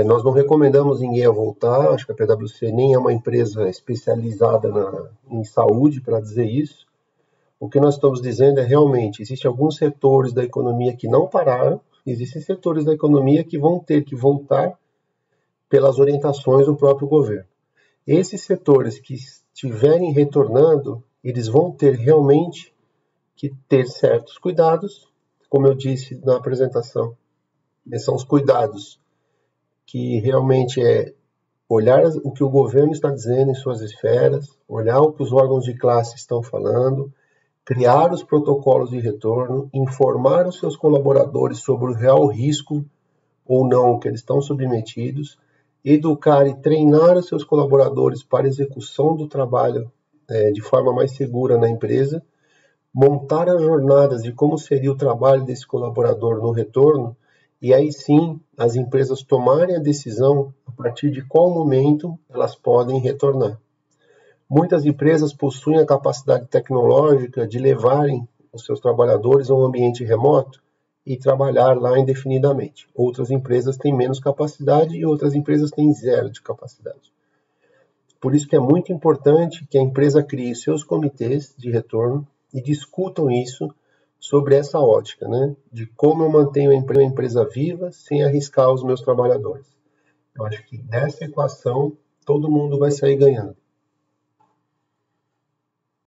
Nós não recomendamos ninguém a voltar, acho que a PwC nem é uma empresa especializada em saúde para dizer isso. O que nós estamos dizendo é realmente, existem alguns setores da economia que não pararam, existem setores da economia que vão ter que voltar pelas orientações do próprio governo. Esses setores que estiverem retornando, eles vão ter realmente que ter certos cuidados, como eu disse na apresentação. Esses são os cuidados que realmente é olhar o que o governo está dizendo em suas esferas, olhar o que os órgãos de classe estão falando, criar os protocolos de retorno, informar os seus colaboradores sobre o real risco ou não que eles estão submetidos, educar e treinar os seus colaboradores para a execução do trabalho de forma mais segura na empresa, montar as jornadas de como seria o trabalho desse colaborador no retorno, e aí sim as empresas tomarem a decisão a partir de qual momento elas podem retornar. Muitas empresas possuem a capacidade tecnológica de levarem os seus trabalhadores a um ambiente remoto e trabalhar lá indefinidamente. Outras empresas têm menos capacidade e outras empresas têm zero de capacidade. Por isso que é muito importante que a empresa crie seus comitês de retorno e discutam isso sobre essa ótica, né? De como eu mantenho a empresa viva sem arriscar os meus trabalhadores. Eu acho que dessa equação todo mundo vai sair ganhando.